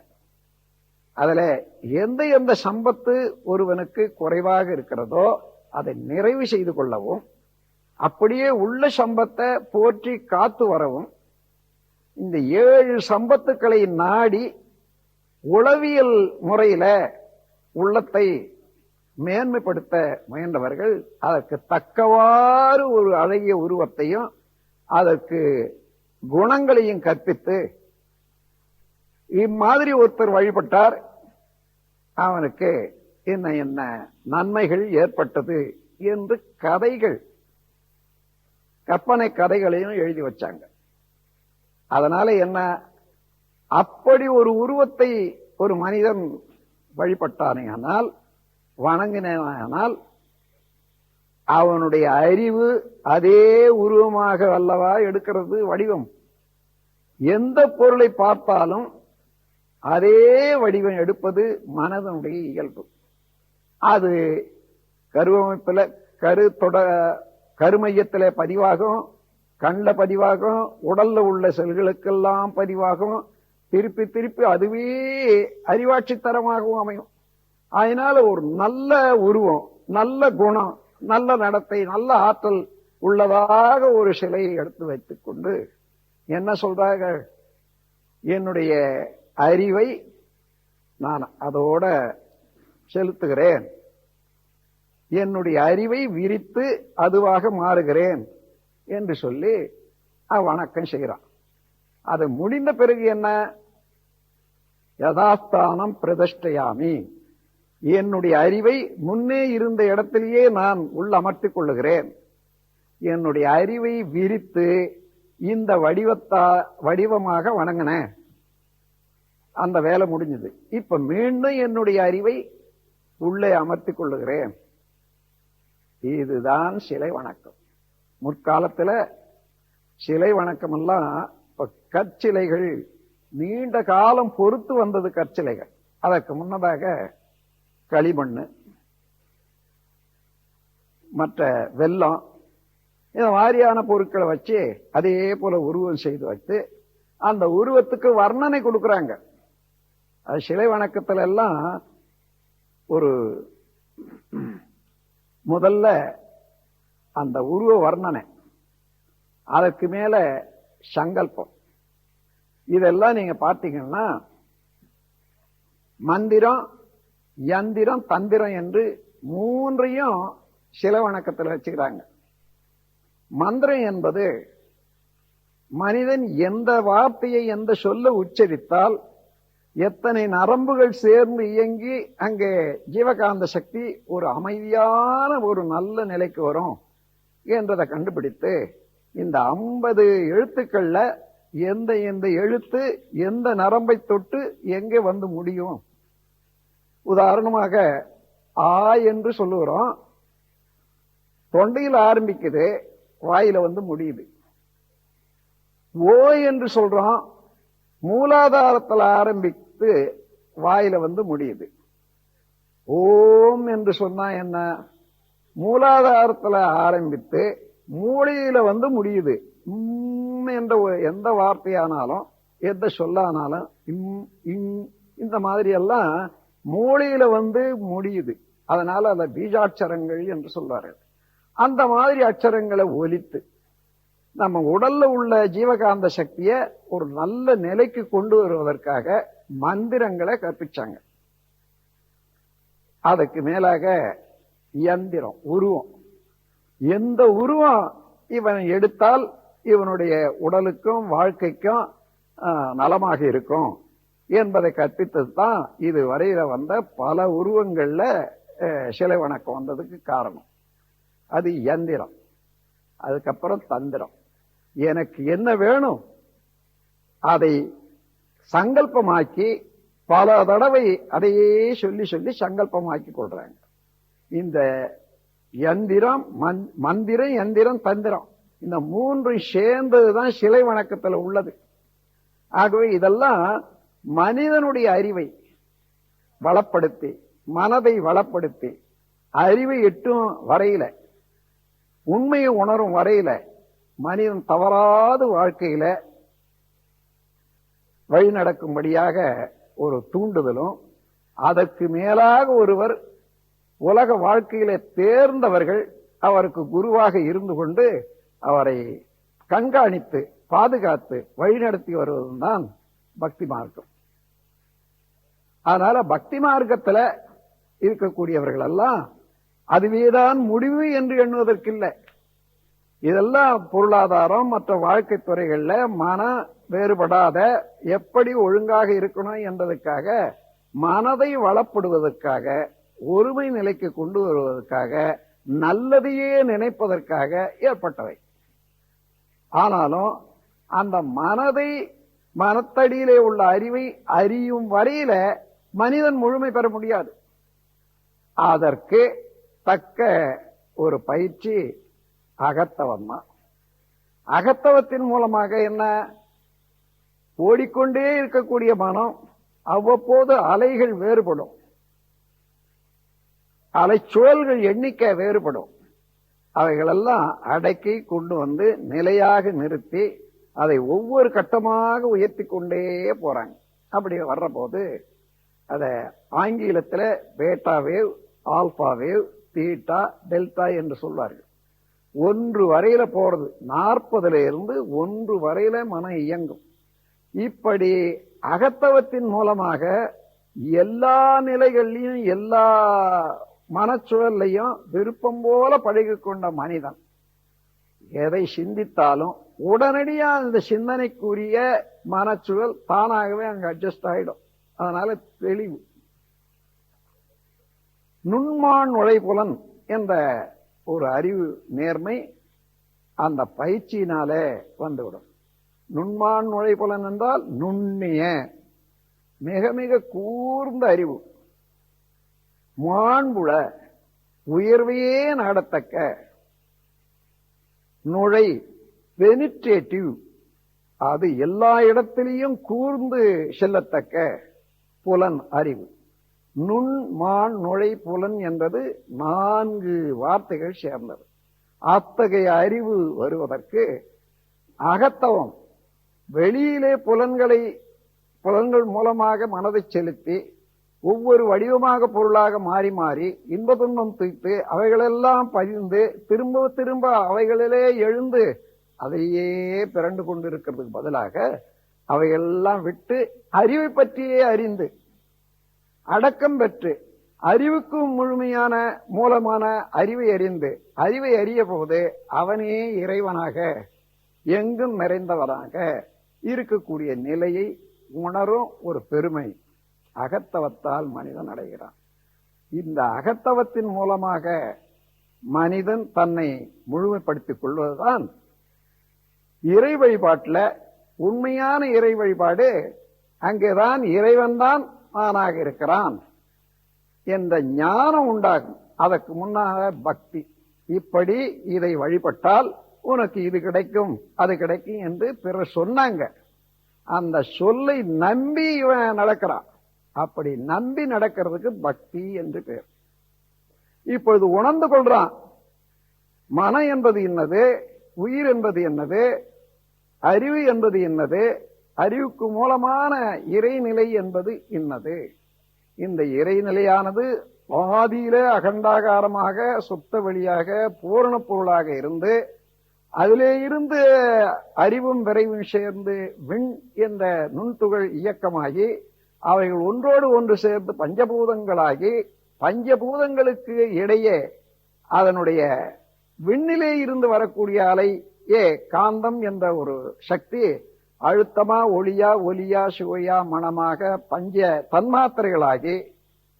அதுல எந்த எந்த சம்பத்து ஒருவனுக்கு குறைவாக இருக்கிறதோ அதை நிறைவு செய்து கொள்ளவும், அப்படியே உள்ள சம்பத்தை போற்றி காத்து வரவும், இந்த 7 சம்பத்துக்களை நாடி உளவியல் முறையில உள்ளத்தை மேன்மைப்படுத்த முயன்றவர்கள் அதற்கு தக்கவாறு ஒரு அழகிய உருவத்தையும் அதற்கு குணங்களையும் கற்பித்து, இம்மாதிரி ஒருத்தர் வழிபட்டார், அவனுக்கு என்ன என்ன நன்மைகள் ஏற்பட்டது என்று கதைகள், கற்பனை கதைகளையும் எழுதி வச்சாங்க. அதனால என்ன, அப்படி ஒரு உருவத்தை ஒரு மனிதன் வழிபட்டானே ஆனால், வணங்கினால், அவனுடைய அறிவு அதே உருவமாக அல்லவா எடுக்கிறது வடிவம். எந்த பொருளை பார்த்தாலும் அதே வடிவம் எடுப்பது மனதனுடைய இயல்பு. அது கருவமைப்புல கருமையத்தில பதிவாகும், கண்ல பதிவாகும், உடல்ல உள்ள செல்களுக்கெல்லாம் பதிவாகும், திருப்பி திருப்பி அதுவே அறிவாட்சி தரமாகவும் அமையும். அதனால ஒரு நல்ல உருவம், நல்ல குணம், நல்ல நடத்தை, நல்ல ஆற்றல் உள்ளதாக ஒரு சிலையை எடுத்து வைத்துக் கொண்டு என்ன சொல்றார்கள்? என்னுடைய அறிவை நான் அதோட செலுத்துகிறேன், என்னுடைய அறிவை விரித்து அதுவாக மாறுகிறேன் என்று சொல்லி வணக்கம் செய்கிறான். அது முடிந்த பிறகு என்ன? யதாஸ்தானம் பிரதிஷ்டையாமி, என்னுடைய அறிவை முன்னே இருந்த இடத்திலேயே நான் உள்ளமர்த்திக் கொள்ளுகிறேன். என்னுடைய அறிவை விரித்து இந்த வடிவமாக வணங்கினேன், அந்த வேலை முடிஞ்சது. இப்ப மீண்டும் என்னுடைய அறிவை உள்ளே அமர்த்திக் கொள்ளுகிறேன். இதுதான் சிலை வணக்கம். முற்காலத்துல சிலை வணக்கம் எல்லாம் இப்ப கற்சிலைகள் நீண்ட காலம் பொறுத்து வந்தது. கற்சிலைகள் அதற்கு முன்னதாக களிமண், மற்ற வெல்லம், இந்த மாதிரியான பொருட்களை வச்சு அதே போல உருவம் செய்து வச்சு அந்த உருவத்துக்கு வர்ணனை கொடுக்கறாங்க. அது சிலை வணக்கத்துல எல்லாம் ஒரு முதல்ல அந்த உருவ வர்ணனை, அதற்கு மேல சங்கல்பம். இதெல்லாம் நீங்க பார்த்தீங்கன்னா மந்திரம், யந்திரம், தந்திரம் என்று 3ஐயும் சிலை வணக்கத்தில் வச்சுக்கிறாங்க. மந்திரம் என்பது மனிதன் எந்த வார்த்தையை, எந்த சொல்ல உச்சரித்தால் எத்தனை நரம்புகள் சேர்ந்து இயங்கி அங்கே ஜீவகாந்த சக்தி ஒரு அமைதியான ஒரு நல்ல நிலைக்கு வரும் என்றதை கண்டுபிடித்து இந்த 50 எழுத்துக்கள்ல எந்த எந்த எழுத்து எந்த நரம்பை தொட்டு எங்கே வந்து முடியும். உதாரணமாக ஆ என்று சொல்லுகிறோம், தொண்டையில் ஆரம்பிக்குது, வாயில வந்து முடியுது. ஓ என்று சொல்றோம், மூலாதாரத்தில் ஆரம்பித்து வாயில வந்து முடியுது. ஓம் என்று சொன்னா என்ன, மூலாதாரத்தில் ஆரம்பித்து மூளையில வந்து முடியுது. என்ற எந்த வார்த்தையானாலும் எந்த சொல்லானாலும் இந்த மாதிரி எல்லாம் மூளையில வந்து முடியுது. அதனால அத பீஜாட்சரங்கள் என்று சொல்வார்கள். அந்த மாதிரி அட்சரங்களை ஒலித்து நம்ம உடல்ல உள்ள ஜீவகாந்த சக்தியை ஒரு நல்ல நிலைக்கு கொண்டு வருவதற்காக மந்திரங்களை கற்பிச்சாங்க. அதுக்கு மேலாக யந்திரம், உருவம், எந்த உருவம் இவன் எடுத்தால் இவனுடைய உடலுக்கும் வாழ்க்கைக்கும் நலமாக இருக்கும் என்பதை கற்பித்தது தான் இது வரையில வந்த பல உருவங்கள்ல சிலை வணக்கம் வந்ததுக்கு காரணம். அது யந்திரம். அதுக்கப்புறம் தந்திரம். எனக்கு என்ன வேணும் அதை சங்கல்பமாக்கி பல தடவை அதையே சொல்லி சொல்லி சங்கல்பமாக்கி கொள்றாங்க. இந்த யந்திரம், மந்திரம், யந்திரம், தந்திரம், இந்த மூன்று சேர்ந்ததுதான் சிலை வணக்கத்துல உள்ளது. ஆகவே இதெல்லாம் மனிதனுடைய அறிவை வளப்படுத்தி, மனதை வளப்படுத்தி, அறிவை எட்டும் வரையில, உண்மையை உணரும் வரையில மனிதன் தவறாத வாழ்க்கையில வழிநடக்கும்படியாக ஒரு தூண்டுதலும், அதற்கு மேலாக ஒருவர் உலக வாழ்க்கையில தேர்ந்தவர்கள் அவருக்கு குருவாக இருந்து கொண்டு அவரை கண்காணித்து பாதுகாத்து வழிநடத்தி வருவதும் தான் பக்தி மார்க்கம். அதனால பக்தி மார்க்கத்துல இருக்கக்கூடியவர்கள் எல்லாம் அதுவேதான் முடிவு என்று எண்ணுவதற்கில்லை. இதெல்லாம் பொருளாதாரம் மற்ற வாழ்க்கை துறைகள்ல மன வேறுபடாத எப்படி ஒழுங்காக இருக்கணும் என்பதற்காக, மனதை வளப்படுவதற்காக, ஒருமை நிலைக்கு கொண்டு வருவதற்காக, நல்லதையே நினைப்பதற்காக ஏற்பட்டவை. ஆனாலும் அந்த மனத்தடியிலே உள்ள அறிவை அறியும் வரையில மனிதன் முழுமை பெற முடியாது. அதற்கு தக்க ஒரு பயிற்சி அகத்தவம் தான். அகத்தவத்தின் மூலமாக என்ன, ஓடிக்கொண்டே இருக்கக்கூடிய மனம் அவ்வப்போது அலைகள் வேறுபடும், அலைச்சுழல்கள் எண்ணிக்கை வேறுபடும். அவைகளெல்லாம் அடக்கி கொண்டு வந்து நிலையாக நிறுத்தி அதை ஒவ்வொரு கட்டமாக உயர்த்தி கொண்டே போறாங்க. அப்படி வர்ற போது அத ஆங்கிலத்தில் beta wave, alpha wave, theta, delta என்று சொல்வார்கள். 1 வரையில போறது, 40ல இருந்து 1 வரையில மனம் இயங்கும். இப்படி அகத்தவத்தின் மூலமாக எல்லா நிலைகள்லையும் எல்லா மனச்சூழல்லையும் விருப்பம் போல பழகிக்கொண்ட மனிதன் எதை சிந்தித்தாலும் உடனடியா அந்த சிந்தனைக்குரிய மனச்சூழல் தானாகவே அங்க அட்ஜஸ்ட் ஆயிடும். அதனால தெளிவு. நுண்மான் நுழைப்புலன் என்ற ஒரு அறிவு நேர்மை அந்த பயிற்சியினாலே வந்துவிடும். நுண்மான் நுழைப்புலன் என்றால் நுண்ணிய மிக மிக கூர்ந்த அறிவு, மாண்புல உயர்வையே நாடத்தக்க, நுழை பெனிட்ரேட்டிவ், அது எல்லா இடத்திலையும் கூர்ந்து செல்லத்தக்க புலன் அறிவு. நுண் மான் நுழை புலன் என்பது 4 வார்த்தைகள் சேர்ந்தது. அத்தகைய அறிவு வருவதற்கு அகத்தவம், வெளியிலே புலன்கள் மூலமாக மனதை செலுத்தி ஒவ்வொரு வடிவமாக பொருளாக மாறி மாறி இன்ப துன்பம் துய்த்து அவைகளெல்லாம் பதிந்து திரும்ப திரும்ப அவைகளிலே எழுந்து அதையே பிறண்டு கொண்டிருக்கிறதுக்கு பதிலாக அவையெல்லாம் விட்டு அறிவை பற்றியே அறிந்து அடக்கம் பெற்று அறிவுக்கும் முழுமையான மூலமான அறிவை அறிந்து அறிவை அறிய போது அவனே இறைவனாக எங்கும் நிறைந்தவனாக இருக்கக்கூடிய நிலையை உணரும் ஒரு பெருமை அகத்தவத்தால் மனிதன் அடைகிறான். இந்த அகத்தவத்தின் மூலமாக மனிதன் தன்னை முழுமைப்படுத்திக் கொள்வதுதான் இறை வழிபாட்டில் உண்மையான இறை வழிபாடு. அங்கேதான் இறைவன் தான் நானாக இருக்கிறான் என்ற ஞானம் உண்டாகும். அதற்கு முன்னாக பக்தி. இப்படி இதை வழிபட்டால் உனக்கு இது கிடைக்கும் அது கிடைக்கும் என்று பிறர் சொன்னாங்க. அந்த சொல்லை நம்பி இவன் நடக்கிறான். அப்படி நம்பி நடக்கிறதுக்கு பக்தி என்று பேர். இப்பொழுது உணர்ந்து கொள்றான். மனம் என்பது என்னது, உயிர் என்பது என்னது, அறிவு என்பது என்னது, அறிவுக்கு மூலமான இறைநிலை என்பது என்னது. இந்த இறைநிலையானது ஆதியில அகண்டாகாரமாக சுத்த வெளியாக பூரண பொருளாக இருந்து அதிலே இருந்து அறிவும் விரைவும் சேர்ந்து விண் என்ற நுண்துகள் இயக்கமாகி அவைகள் ஒன்றோடு ஒன்று சேர்ந்து பஞ்சபூதங்களாகி பஞ்சபூதங்களுக்கு இடையே அதனுடைய விண்ணிலே இருந்து வரக்கூடிய அலையே காந்தம் என்ற ஒரு சக்தி அழுத்தமா ஒளியா ஒலியா சுவையா மனமாக பஞ்ச தன்மாத்திரைகளாகி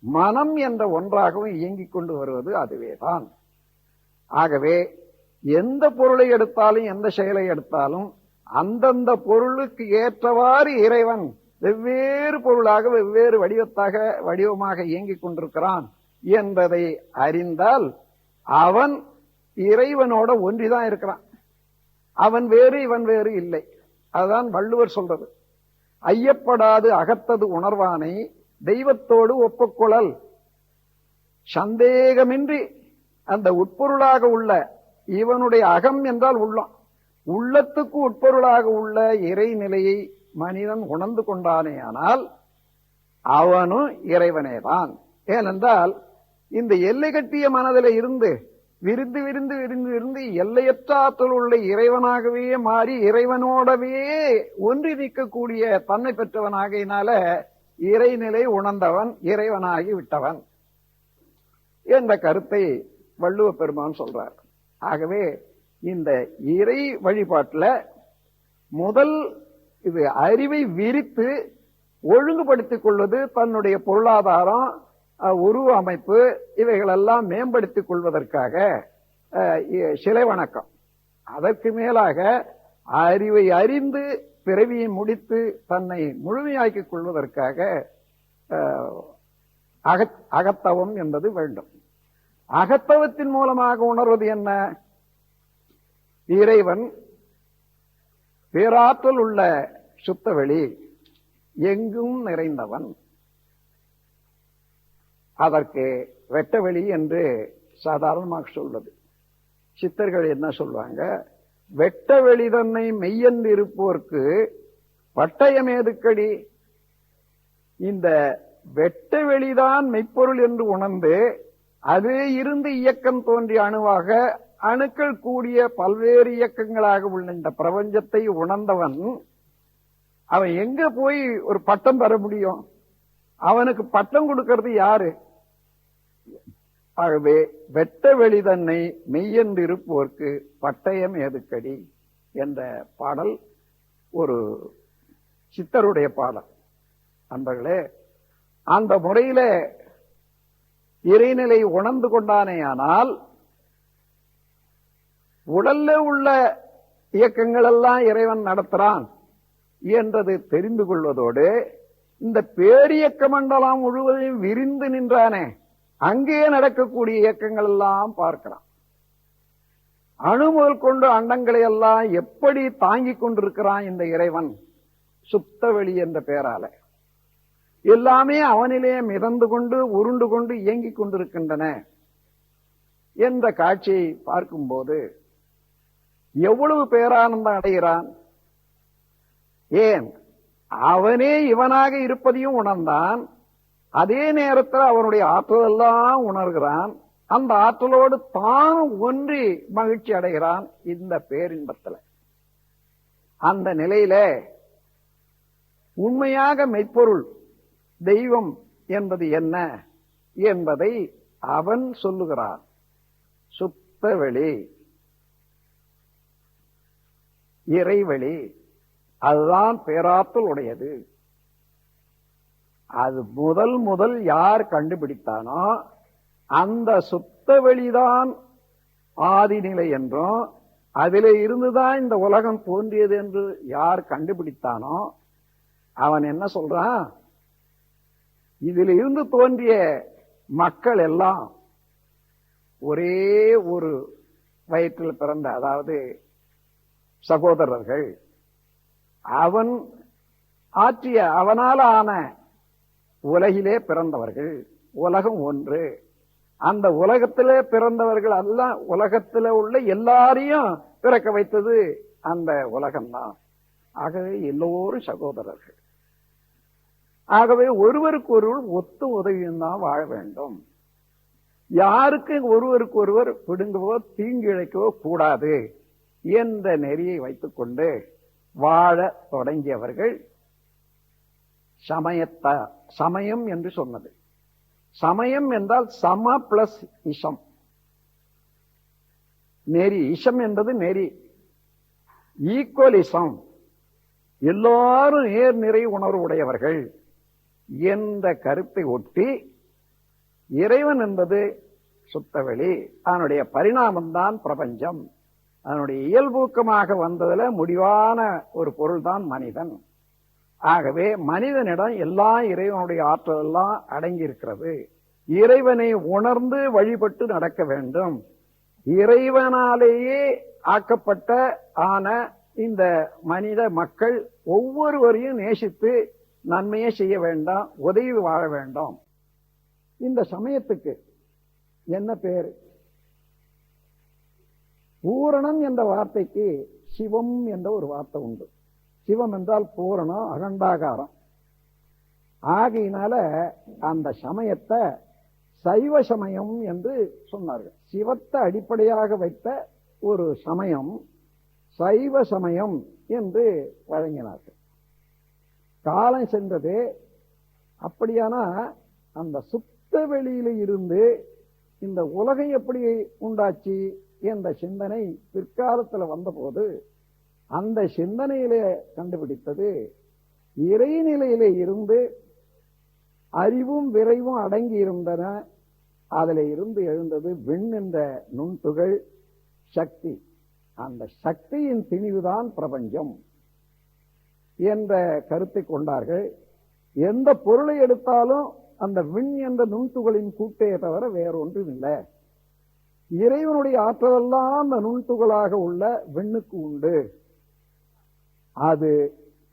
மனம் என்ற ஒன்றாகவும் இயங்கிக் கொண்டு வருவது அதுவேதான். ஆகவே எந்த பொருளை எடுத்தாலும் எந்த செயலை எடுத்தாலும் அந்தந்த பொருளுக்கு ஏற்றவாறு இறைவன் வெவ்வேறு பொருளாக வெவ்வேறு வடிவமாக இயங்கிக் கொண்டிருக்கிறான் என்பதை அறிந்தால் அவன் இறைவனோட ஒன்றிதான் இருக்கிறான். அவன் வேறு இவன் வேறு இல்லை. அதுதான் வள்ளுவர் சொல்றது. ஐயப்படாது அகத்தது உணர்வானை தெய்வத்தோடு ஒப்புக்கொள்ளல். சந்தேகமின்றி அந்த உட்பொருளாக உள்ள இவனுடைய அகம் என்றால் உள்ளம், உள்ளத்துக்கு உட்பொருளாக உள்ள இறைநிலையை மனிதன் உணர்ந்து கொண்டானே ஆனால் அவனும் இறைவனேதான். ஏனென்றால் இந்த எல்லை கட்டிய மனதில் இருந்து விரிந்து விரிந்து விரிந்து விரிந்து எல்லையற்ற ஆற்றல் உள்ள இறைவனாகவே மாறி இறைவனோடவே ஒன்றி நிற்கக்கூடிய தன்னை பெற்றவனாகினால இறைநிலை உணர்ந்தவன் இறைவனாகி விட்டவன் என்ற கருத்தை வள்ளுவ பெருமான் சொல்றார். ஆகவே இந்த இறை வழிபாட்டில் முதல் இது அறிவை விரித்து ஒழுங்குபடுத்திக் கொள்வது, தன்னுடைய பொருளாதாரம் உருவ அமைப்பு இவைகளெல்லாம் மேம்படுத்திக் கொள்வதற்காக சிலை வணக்கம். அதற்கு மேலாக அறிவை அறிந்து பிறவியை முடித்து தன்னை முழுமையாக்கிக் கொள்வதற்காக அகத்தவம் என்பது வேண்டும். அகத்தவத்தின் மூலமாக உணர்வது என்ன? இறைவன் பேராற்றல் உள்ள சுத்தவெளி, எங்கும் நிறைந்தவன். அதற்கு வெட்டவெளி என்று சாதாரணமாக சொல்வது. சித்தர்கள் என்ன சொல்வாங்க? வெட்டவெளி தன்னை மெய்யென்று இருப்போர்க்கு பட்டயமேதுக்கடி. இந்த வெட்டவெளிதான் மெய்ப்பொருள் என்று உணர்ந்து அது இருந்து இயக்கம் தோன்றிய அணுவாக அணுக்கள் கூடிய பல்வேறு இயக்கங்களாக உள்ள இந்த பிரபஞ்சத்தை உணர்ந்தவன் அவன் எங்க போய் ஒரு பட்டம் பெற முடியும்? அவனுக்கு பட்டம் கொடுக்கிறது யாரு? ஆகவே வெட்ட வெளி தன்னை மெய்யென்று இருப்போர்க்கு பட்டயம் ஏதுக்கடி என்ற பாடல் ஒரு சித்தருடைய பாடல். அன்பர்களே, அந்த முறையில இறைநிலை உணர்ந்து கொண்டானேயானால் உடல்ல உள்ள இயக்கங்கள் எல்லாம் இறைவன் நடத்துறான் என்றது தெரிந்து கொள்வதோடு இந்த பேரியக்க மண்டலம் முழுவதையும் விரிந்து நின்றானே அங்கே நடக்கக்கூடிய இயக்கங்கள் எல்லாம் பார்க்கிறான். அணு முதல் கொண்டு அண்டங்களை எல்லாம் எப்படி தாங்கிக் கொண்டிருக்கிறான் இந்த இறைவன் சுத்தவெளி என்ற பெயரால. எல்லாமே அவனிலே மிதந்து கொண்டு உருண்டு கொண்டு இயங்கிக் கொண்டிருக்கின்றன என்ற காட்சியை பார்க்கும்போது எவ்வளவு பேரானந்தம் அடைகிறான். ஏன்? அவனே இவனாக இருப்பதையும் உணர்ந்தான், அதே நேரத்தில் அவனுடைய ஆற்றல் எல்லாம் உணர்கிறான். அந்த ஆற்றலோடு தான் ஒன்றி மகிழ்ச்சி அடைகிறான் இந்த பேரின்பத்தில். அந்த நிலையில உண்மையாக மெய்ப்பொருள் தெய்வம் என்பது என்ன என்பதை அவன் சொல்லுகிறான். சுத்தவெளி, இறைவெளி, அதுதான் பேராற்றல் உடையது அது முதல் முதல் யார் கண்டுபிடித்தானோ அந்த சுத்த வெளிதான் ஆதிநிலை என்றும் அதிலே இருந்துதான் இந்த உலகம் தோன்றியது என்று யார் கண்டுபிடித்தானோ அவன் என்ன சொல்றான், இதில் இருந்து தோன்றிய மக்கள் எல்லாம் ஒரே ஒரு வயிற்றில் பிறந்த, அதாவது சகோதரர்கள், அவன் ஆற்றிய அவனால் ஆன உலகிலே பிறந்தவர்கள், உலகம் ஒன்று. அந்த உலகத்திலே பிறந்தவர்கள் அல்ல, உலகத்திலே உள்ள எல்லாரையும் பிறக்க வைத்தது அந்த உலகம்தான். ஆகவே எல்லோரும் சகோதரர்கள். ஆகவே ஒருவருக்கு ஒருவர் ஒத்து உதவியும் தான் வாழ வேண்டும். யாருக்கு ஒருவருக்கு ஒருவர் பிடுங்கவோ தீங்கிழைக்கவோ கூடாது என்ற நெறியை வைத்துக் கொண்டு வாழ தொடங்கியவர்கள் சமயம் என்று சொன்னது. சமயம் என்றால் சம பிளஸ் இஷம். நெறி, இஷம் என்பது நெறி. ஈக்குவலிசம், எல்லாரும் நேர் நிறை உணர்வு உடையவர்கள் என்ற கருத்தை ஒட்டி இறைவன் என்பது சுத்தவெளி, அதனுடைய பரிணாமம்தான் பிரபஞ்சம். அதனுடைய இயல்பூக்கமாக வந்ததுல முடிவான ஒரு பொருள் தான் மனிதன். ஆகவே மனிதனிடம் எல்லா இறைவனுடைய ஆற்றல் எல்லாம் அடங்கி இருக்கிறது. இறைவனை உணர்ந்து வழிபட்டு நடக்க வேண்டும். இறைவனாலேயே ஆக்கப்பட்ட ஆன இந்த மனித மக்கள் ஒவ்வொருவரையும் நேசித்து நன்மையை செய்ய வேண்டாம், உதவி வாழ வேண்டும். இந்த சமயத்துக்கு என்ன பேரு? பூரணம் என்ற வார்த்தைக்கு சிவம் என்ற ஒரு வார்த்தை உண்டு. சிவம் என்றால் பூரணம், அகண்டாகாரம். ஆகையினால அந்த சமயத்தை சைவ சமயம் என்று சொன்னார்கள். சிவத்தை அடிப்படையாக வைத்த ஒரு சமயம் சைவ சமயம் என்று வழங்கினார்கள். காலம் சென்றது. அப்படியானா அந்த சுத்த வெளியில இருந்து இந்த உலகம் எப்படி உண்டாச்சு என்ற சிந்தனை பிற்காலத்தில் வந்தபோது அந்த சிந்தனையிலே கண்டுபிடித்தது இறைநிலையிலே இருந்து அறிவும் விரைவும் அடங்கி இருந்தன. அதில் இருந்து எழுந்தது விண் என்ற நுண்துகள் சக்தி. அந்த சக்தியின் திணிவுதான் பிரபஞ்சம் என்ற கருத்தை கொண்டார்கள். எந்த பொருளை எடுத்தாலும் அந்த விண் என்ற நுண்துகளின் கூட்டே தவிர வேறொன்றும் இல்லை. இறைவனுடைய ஆற்றலெல்லாம் அந்த நுண்துகளாக உள்ள விண்ணுக்கு உண்டு. அது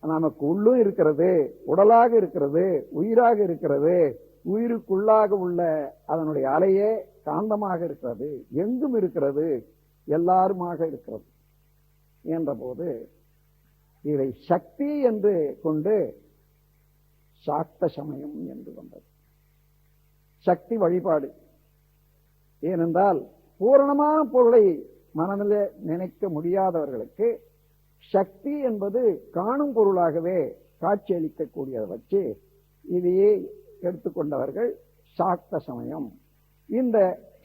நமக்கு உள்ளும் இருக்கிறது, உடலாக இருக்கிறது, உயிராக இருக்கிறது. உயிருக்குள்ளாக உள்ள அதனுடைய அலையே காந்தமாக இருக்கிறது, எங்கும் இருக்கிறது, எல்லாருமாக இருக்கிறது என்ற போது இதை சக்தி என்று கொண்டு சாக்த சமயம் என்று வந்தது. சக்தி வழிபாடு. ஏனென்றால் பூரணமான பொருளை மனதில் நினைக்க முடியாதவர்களுக்கு சக்தி என்பது காணும் பொருளாகவே காட்சியளிக்கக்கூடியதை வச்சு இதையே எடுத்துக்கொண்டவர்கள் சாக்த சமயம். இந்த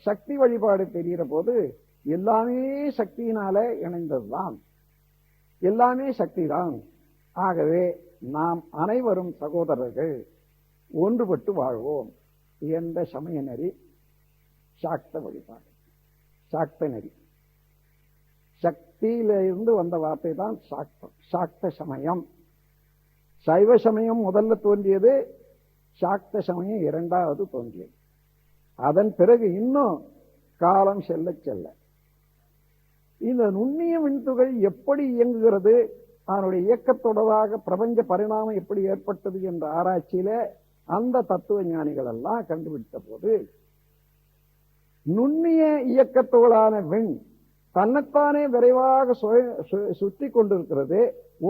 சக்தி வழிபாடு தெரிகிற போது எல்லாமே சக்தியினால இணைந்ததுதான், எல்லாமே சக்தி தான். ஆகவே நாம் அனைவரும் சகோதரர்கள், ஒன்றுபட்டு வாழ்வோம் என்ற சமய நெறி சாக்த வழிபாடு, சாக்த நெறி. சக்தியிலிருந்து வந்த வார்த்தை தான் சாக்தம், சாக்த சமயம். சைவ சமயம் முதல்ல தோன்றியது, சாக்த சமயம் இரண்டாவது தோன்றியது. அதன் பிறகு இன்னும் காலம் செல்ல செல்ல இந்த நுண்ணிய விண்துகள் எப்படி இயங்குகிறது, அதனுடைய இயக்கத்தொடராக பிரபஞ்ச பரிணாமம் எப்படி ஏற்பட்டது என்ற ஆராய்ச்சியில அந்த தத்துவ ஞானிகள் எல்லாம் கண்டுபிடித்த போது நுண்ணிய இயக்கத்தோடான விண் தன்னைத்தானே விரைவாக சுற்றி கொண்டிருக்கிறது.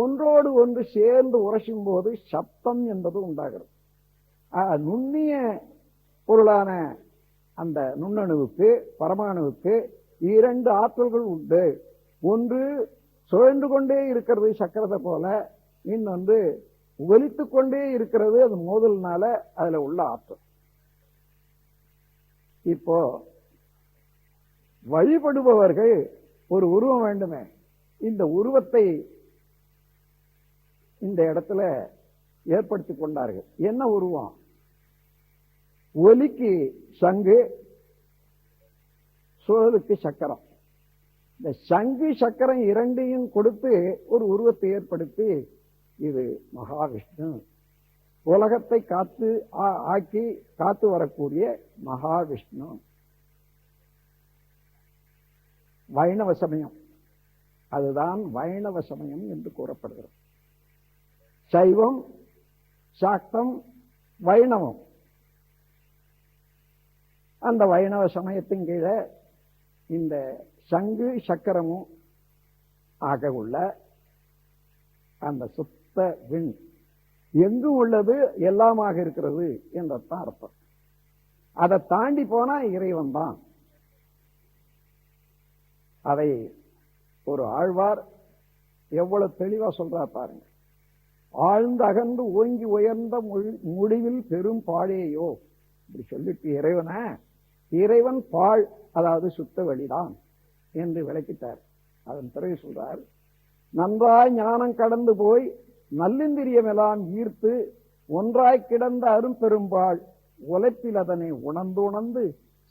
ஒன்றோடு ஒன்று சேர்ந்து உரசும் போது சப்தம் என்பது உண்டாகிறது. நுண்ணிய பொருளான அந்த நுண்ணணுவுக்கு, பரமாணுவுக்கு இரண்டு ஆற்றல்கள் உண்டு. ஒன்று சுழன்று கொண்டே இருக்கிறது சக்கரத்தை போல, இன்னொன்று ஒலித்து கொண்டே இருக்கிறது, அது மோதல்னால அதுல உள்ள ஆற்றல். இப்போ வழிபடுபவர்கள் ஒரு உருவம் வேண்டுமே. இந்த உருவத்தை இந்த இடத்துல ஏற்படுத்தி கொண்டார்கள். என்ன உருவம்? ஒலிக்கு சங்கு, சுழலுக்கு சக்கரம். இந்த சங்கு சக்கரம் இரண்டையும் கொடுத்து ஒரு உருவத்தை ஏற்படுத்தி, இது மகாவிஷ்ணு, உலகத்தை ஆக்கி காத்து வரக்கூடிய மகாவிஷ்ணு. வைணவ சமயம், அதுதான் வைணவ சமயம் என்று கூறப்படுகிறது. சைவம், சாக்தம், வைணவம். அந்த வைணவ சமயத்தின் கீழே இந்த சங்கு சக்கரமும் ஆக உள்ள அந்த சுத்த விண் எங்கு உள்ளது, எல்லாமாக இருக்கிறது என்றதான் அர்த்தம். அதை தாண்டி போனா இறைவன் தான். அதை ஒரு ஆழ்வார் எவ்வளவு தெளிவா சொல்றார் பாருங்க. ஆழ்ந்து அகன்று ஓங்கி உயர்ந்த முடிவில் பெரும் பாழேயோ, இப்படி சொல்லிட்டு இறைவன் பாழ், அதாவது சுத்த வெளிதான் என்று விளக்கிட்டார். அதன் பிறகு சொல்றார், நன்றாய் ஞானம் கடந்து போய் நல்லிந்திரியமெல்லாம் ஈர்த்து ஒன்றாய் கிடந்த அரும்பெரும்பாள் உழைப்பில் அதனை உணர்ந்து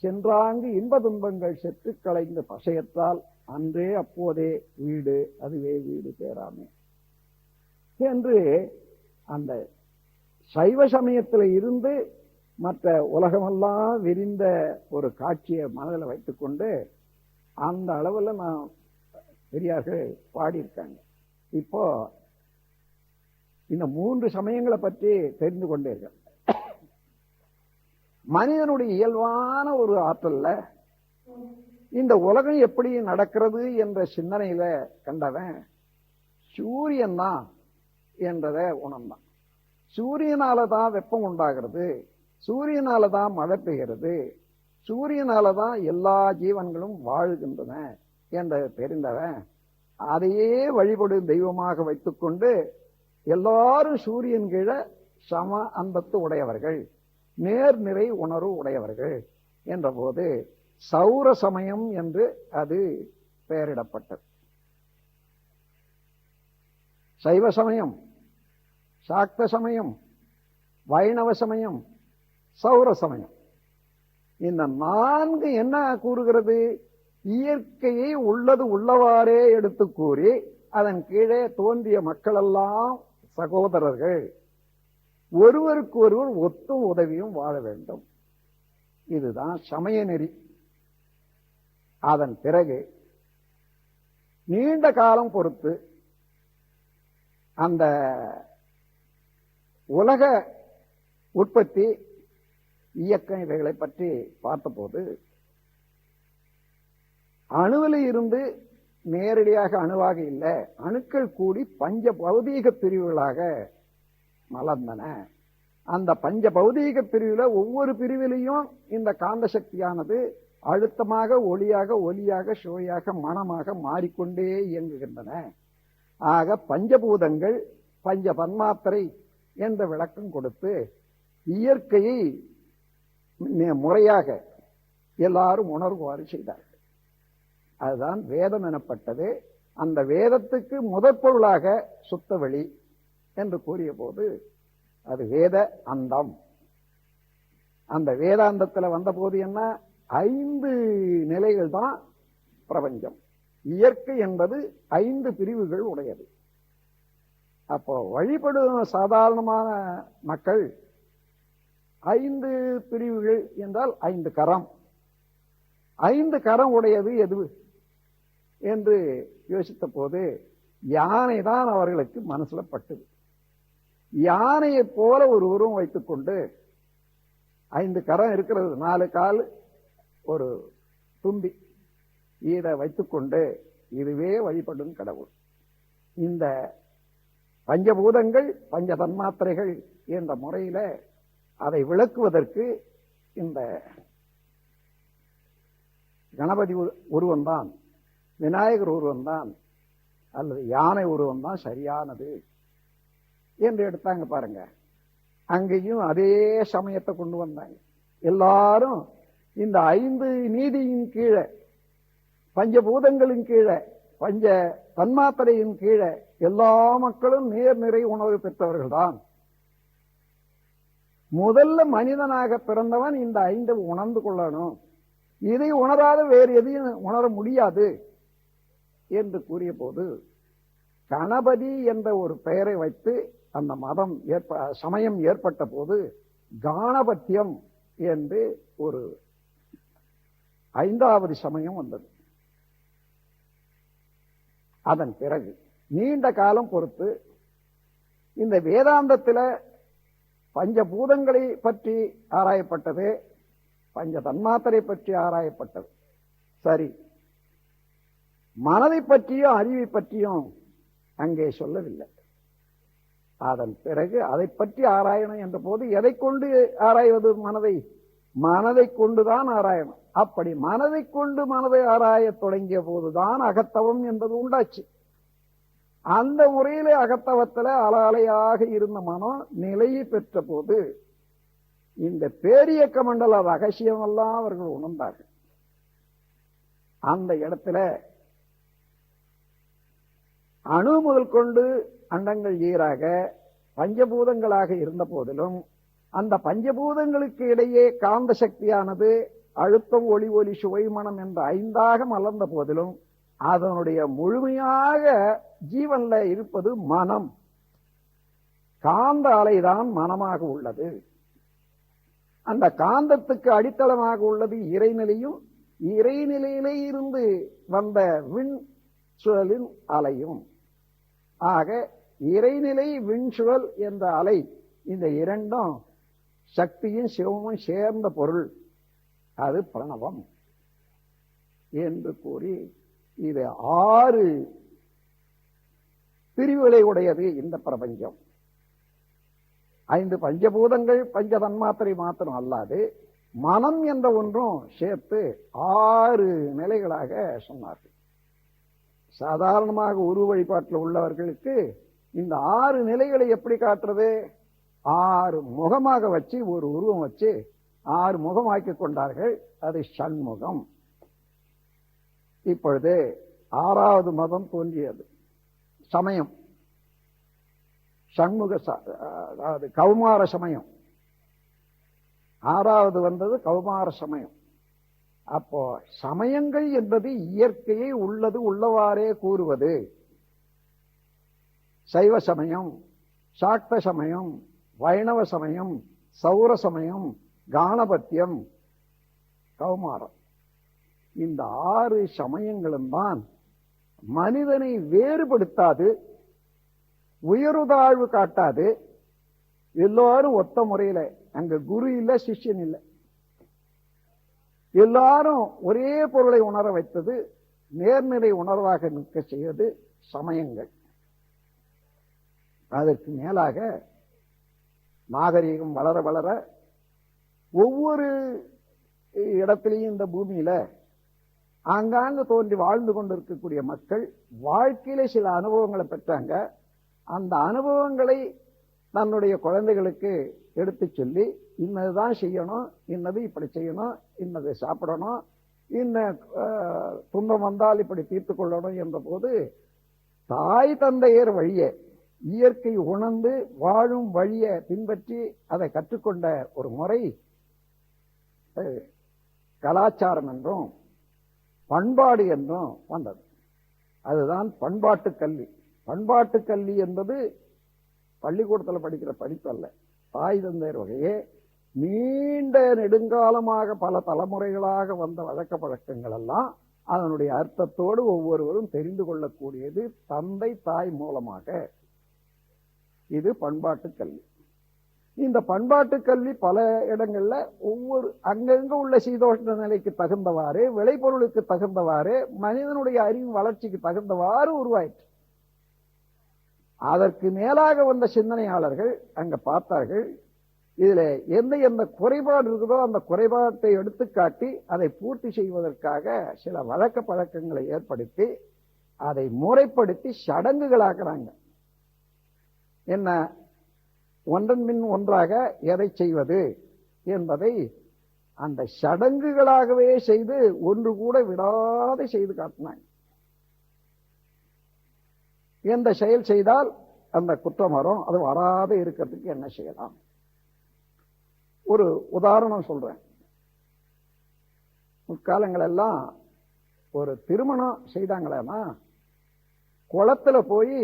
சென்றாங்கு இன்ப துன்பங்கள் செற்று களைந்த பசையத்தால் அன்றே அப்போதே வீடு, அதுவே வீடு பேராமே என்று அந்த சைவ சமயத்தில் இருந்து மற்ற உலகமெல்லாம் விரிந்த ஒரு காட்சியை மனதில் வைத்துக்கொண்டு அந்த அளவில் நான் பெரியார்கள் பாடியிருக்காங்க. இப்போ இந்த 3 சமயங்களை பற்றி தெரிந்து கொண்டீர்கள். மனிதனுடைய இயல்பான ஒரு ஆற்றல்ல இந்த உலகம் எப்படி நடக்கிறது என்ற சிந்தனையில கண்டவன் சூரியன் தான் என்றதை உணர்ந்தான். சூரியனால தான் வெப்பம் உண்டாகிறது, சூரியனால தான் மழை பெய்கிறது, சூரியனால தான் எல்லா ஜீவன்களும் வாழ்கின்றன என்றதை தெரிந்தவன் அதையே வழிபடு தெய்வமாக வைத்துக்கொண்டு எல்லாரும் சூரியன் கீழே சம அந்தத்து உடையவர்கள், நேர்நிறை உணர்வு உடையவர்கள் என்ற போது சௌர சமயம் என்று அது பெயரிடப்பட்டது. சைவ சமயம், சாக்த சமயம், வைணவ சமயம், சௌர சமயம். இந்த 4 என்ன கூறுகிறது? இயற்கையை உள்ளது உள்ளவாறே எடுத்து கூறி அதன் கீழே தோன்றிய மக்களெல்லாம் சகோதரர்கள், ஒருவருக்கு ஒருவர் ஒத்தும் உதவியும் வாழ வேண்டும். இதுதான் சமய நெறி. அதன் பிறகு நீண்ட காலம் பொறுத்து அந்த உலக உற்பத்தி இயக்கம் இவைகளை பற்றி பார்த்தபோது அணுவில் இருந்து நேரடியாக அணுவாக இல்லை, அணுக்கள் கூடி பஞ்ச பௌதீக பிரிவுகளாக மலர்ந்தன. அந்த பஞ்ச பௌதீக பிரிவுல ஒவ்வொரு பிரிவிலையும் இந்த காந்த சக்தியானது அழுத்தமாக, ஒளியாக, சுவையாக, மனமாக மாறிக்கொண்டே இயங்குகின்றன. ஆக பஞ்சபூதங்கள் பஞ்ச தன்மாத்திரை என்ற விளக்கம் கொடுத்து இயற்கையை முறையாக எல்லாரும் உணர்வாறு செய்தார்கள். அதுதான் வேதம் எனப்பட்டது. அந்த வேதத்துக்கு முதற்பொருளாக சுத்த வெளி என்று கூறிய போது அது வேத அந்தம். அந்த வேதாந்தத்தில் வந்த போது என்ன, 5 நிலைகள் தான் பிரபஞ்சம். இயற்கை என்பது 5 பிரிவுகள் உடையது. அப்போ வழிபடும் சாதாரணமான மக்கள் 5 பிரிவுகள் என்றால் 5 கரம். 5 கரம் உடையது எது என்று யோசித்த போது யானை தான் அவர்களுக்கு மனசுல பட்டது. யானையை போல ஒரு உருவம் வைத்துக்கொண்டு 5 கரம் இருக்கிறது, 4 கால், ஒரு தும்பி, இதை வைத்துக்கொண்டு இதுவே வழிபடும் கடவுள். இந்த பஞ்சபூதங்கள் பஞ்ச தன்மாத்திரைகள் என்ற முறையில அதை விளக்குவதற்கு இந்த கணபதி உருவம்தான், விநாயகர் உருவம்தான் அல்லது யானை உருவம்தான் சரியானது என்று எடுத்தாங்க பாருங்க. அங்கேயும் அதே சமயத்தை கொண்டு வந்தாங்க. எல்லாரும் இந்த 5 நீதியின் கீழே, பஞ்சபூதங்களின் கீழே, பஞ்ச தன்மாத்திரையின் கீழே எல்லா மக்களும் நேர்நிறை உணர்வு பெற்றவர்கள் தான் முதல்ல மனிதனாக பிறந்தவன் இந்த 5 உணர்ந்து கொள்ளணும். இதை உணராத வேறு எதையும் உணர முடியாது என்று கூறிய போது கணபதி என்ற ஒரு பெயரை வைத்து அந்த மதம் சமயம் ஏற்பட்ட போது காணபத்தியம் என்று ஒரு 5வது சமயம் வந்தது. அதன் பிறகு நீண்ட காலம் பொறுத்து இந்த வேதாந்தத்தில் பஞ்சபூதங்களை பற்றி ஆராயப்பட்டது, பஞ்ச தன்மாத்திரை பற்றி ஆராயப்பட்டது. சரி, மனதை பற்றியும் அறிவை பற்றியும் அங்கே சொல்லவில்லை. அதன் பிறகு அதை பற்றி ஆராயணும் என்ற போது எதை கொண்டு ஆராய்வது? மனதை கொண்டுதான் ஆராயணும். அப்படி மனதை கொண்டு மனதை ஆராய தொடங்கிய போதுதான் அகத்தவம் என்பது உண்டாச்சு. அந்த முறையிலே அகத்தவத்தில் அலையாக இருந்த மனம் நிலையை பெற்ற போது இந்த பேரியக்க மண்டல ரகசியம் எல்லாம் அவர்கள் உணர்ந்தார்கள். அந்த இடத்துல அணு முதல் கொண்டு அண்டங்கள் ஈராக பஞ்சபூதங்களாக இருந்த போதிலும் அந்த பஞ்சபூதங்களுக்கு இடையே காந்த சக்தியானது அழுத்தம், ஒளி, ஒலி, சுவை, மனம் என்ற 5ஆக மலர்ந்த போதிலும் அதனுடைய முழுமையாக ஜீவன்ல இருப்பது மனம். காந்த அலைதான் மனமாக உள்ளது. அந்த காந்தத்துக்கு அடித்தளமாக உள்ளது இறைநிலையும், இறைநிலையிலே இருந்து வந்த விண் சுழலின் அலையும். ஆக இறைநிலை, விண்சுழல் என்ற அலை, இந்த இரண்டும் சக்தியும் சிவமும் சேர்ந்த பொருள். அது பிரணவம் என்று கூறி இது 6 பிரிவுகளை உடையது இந்த பிரபஞ்சம். 5 பஞ்சபூதங்கள், பஞ்ச தன்மாத்திரை மாத்திரம் அல்லாது மனம் என்ற ஒன்றும் சேர்த்து 6 நிலைகளாக சொன்னார்கள். சாதாரணமாக உருவ வழிபாட்டில் உள்ளவர்களுக்கு இந்த 6 நிலைகளை எப்படி காட்டுறது? 6 முகமாக வச்சு ஒரு உருவம் வச்சு 6 முகமாக்கி கொண்டார்கள். அது ஷண்முகம். இப்பொழுது 6வது மதம் தோன்றியது, சமயம். ஷண்முக, அதாவது கௌமார சமயம். 6வது வந்தது கௌமார சமயம். அப்போ சமயங்கள் என்பது இயற்கையை உள்ளது உள்ளவாறே கூறுவது. சைவ சமயம், சாக்த சமயம், வைணவ சமயம், சௌர சமயம், காணபத்தியம், கௌமாரம். இந்த 6 சமயங்களும் தான் மனிதனை வேறுபடுத்தாது, உயர்வுதாழ்வு காட்டாது. எல்லாரும் ஒத்த முறையில, அங்க குரு இல்ல, சிஷ்யன் இல்லை, எல்லாரும் ஒரே பொருளை உணர வைத்தது, நேர்நிலை உணர்வாக நிற்க செய்வது சமயங்கள். அதற்கு மேலாக நாகரீகம் வளர வளர ஒவ்வொரு இடத்திலையும் இந்த பூமியில ஆங்காங்கு தோன்றி வாழ்ந்து கொண்டிருக்கக்கூடிய மக்கள் வாழ்க்கையில சில அனுபவங்களை பெற்றாங்க. அந்த அனுபவங்களை தன்னுடைய குழந்தைகளுக்கு எடுத்து சொல்லி, இன்னதுதான் செய்யணும், இன்னது இப்படி செய்யணும், இன்னது சாப்பிடணும், இன்ன துன்பம் வந்தால் இப்படி தீர்த்து கொள்ளணும் என்ற போது தாய் தந்தையர் வழியே இயற்கை உணர்ந்து வாழும் வழியை பின்பற்றி அதை கற்றுக்கொண்ட ஒரு முறை கலாச்சாரம் என்றும் பண்பாடு என்றும் வந்தது. அதுதான் பண்பாட்டு கல்வி. பண்பாட்டு கல்வி என்பது பள்ளிக்கூடத்தில் படிக்கிற படிப்பு அல்ல. தாய் தந்தையர் வகையே நீண்ட நெடுங்காலமாக பல தலைமுறைகளாக வந்த வழக்க பழக்கங்கள் எல்லாம் அதனுடைய அர்த்தத்தோடு ஒவ்வொருவரும் தெரிந்து கொள்ளக்கூடியது தந்தை தாய் மூலமாக. இது பண்பாட்டு கல்வி. இந்த பண்பாட்டு கல்வி பல இடங்கள்ல ஒவ்வொரு அங்கங்க உள்ள சீதோஷ்ண நிலைக்கு தகுந்தவாறு, விளைபொருளுக்கு தகுந்தவாறு, மனிதனுடைய அறிவு வளர்ச்சிக்கு தகுந்தவாறு உருவாயிற்று. அதற்கு மேலாக வந்த சிந்தனையாளர்கள் அங்க பார்த்தார்கள், இதுல எந்த எந்த குறைபாடு இருக்குதோ அந்த குறைபாட்டை எடுத்துக்காட்டி அதை பூர்த்தி செய்வதற்காக சில வழக்க பழக்கங்களை ஏற்படுத்தி அதை முறைப்படுத்தி சடங்குகளாக்குறாங்க. என்ன, ஒன்றன் பின் ஒன்றாக எதை செய்வது என்பதை அந்த சடங்குகளாகவே செய்து ஒன்று கூட விடாத செய்து காட்டினாங்க. எந்த செயல் செய்தால் அந்த குற்றம் வரும், அது வராத இருக்கிறதுக்கு என்ன செய்யலாம், ஒரு உதாரணம் சொல்றேன். முற்காலங்கள் எல்லாம் ஒரு திருமணம் செய்தாங்களேன்னா குளத்துல போய்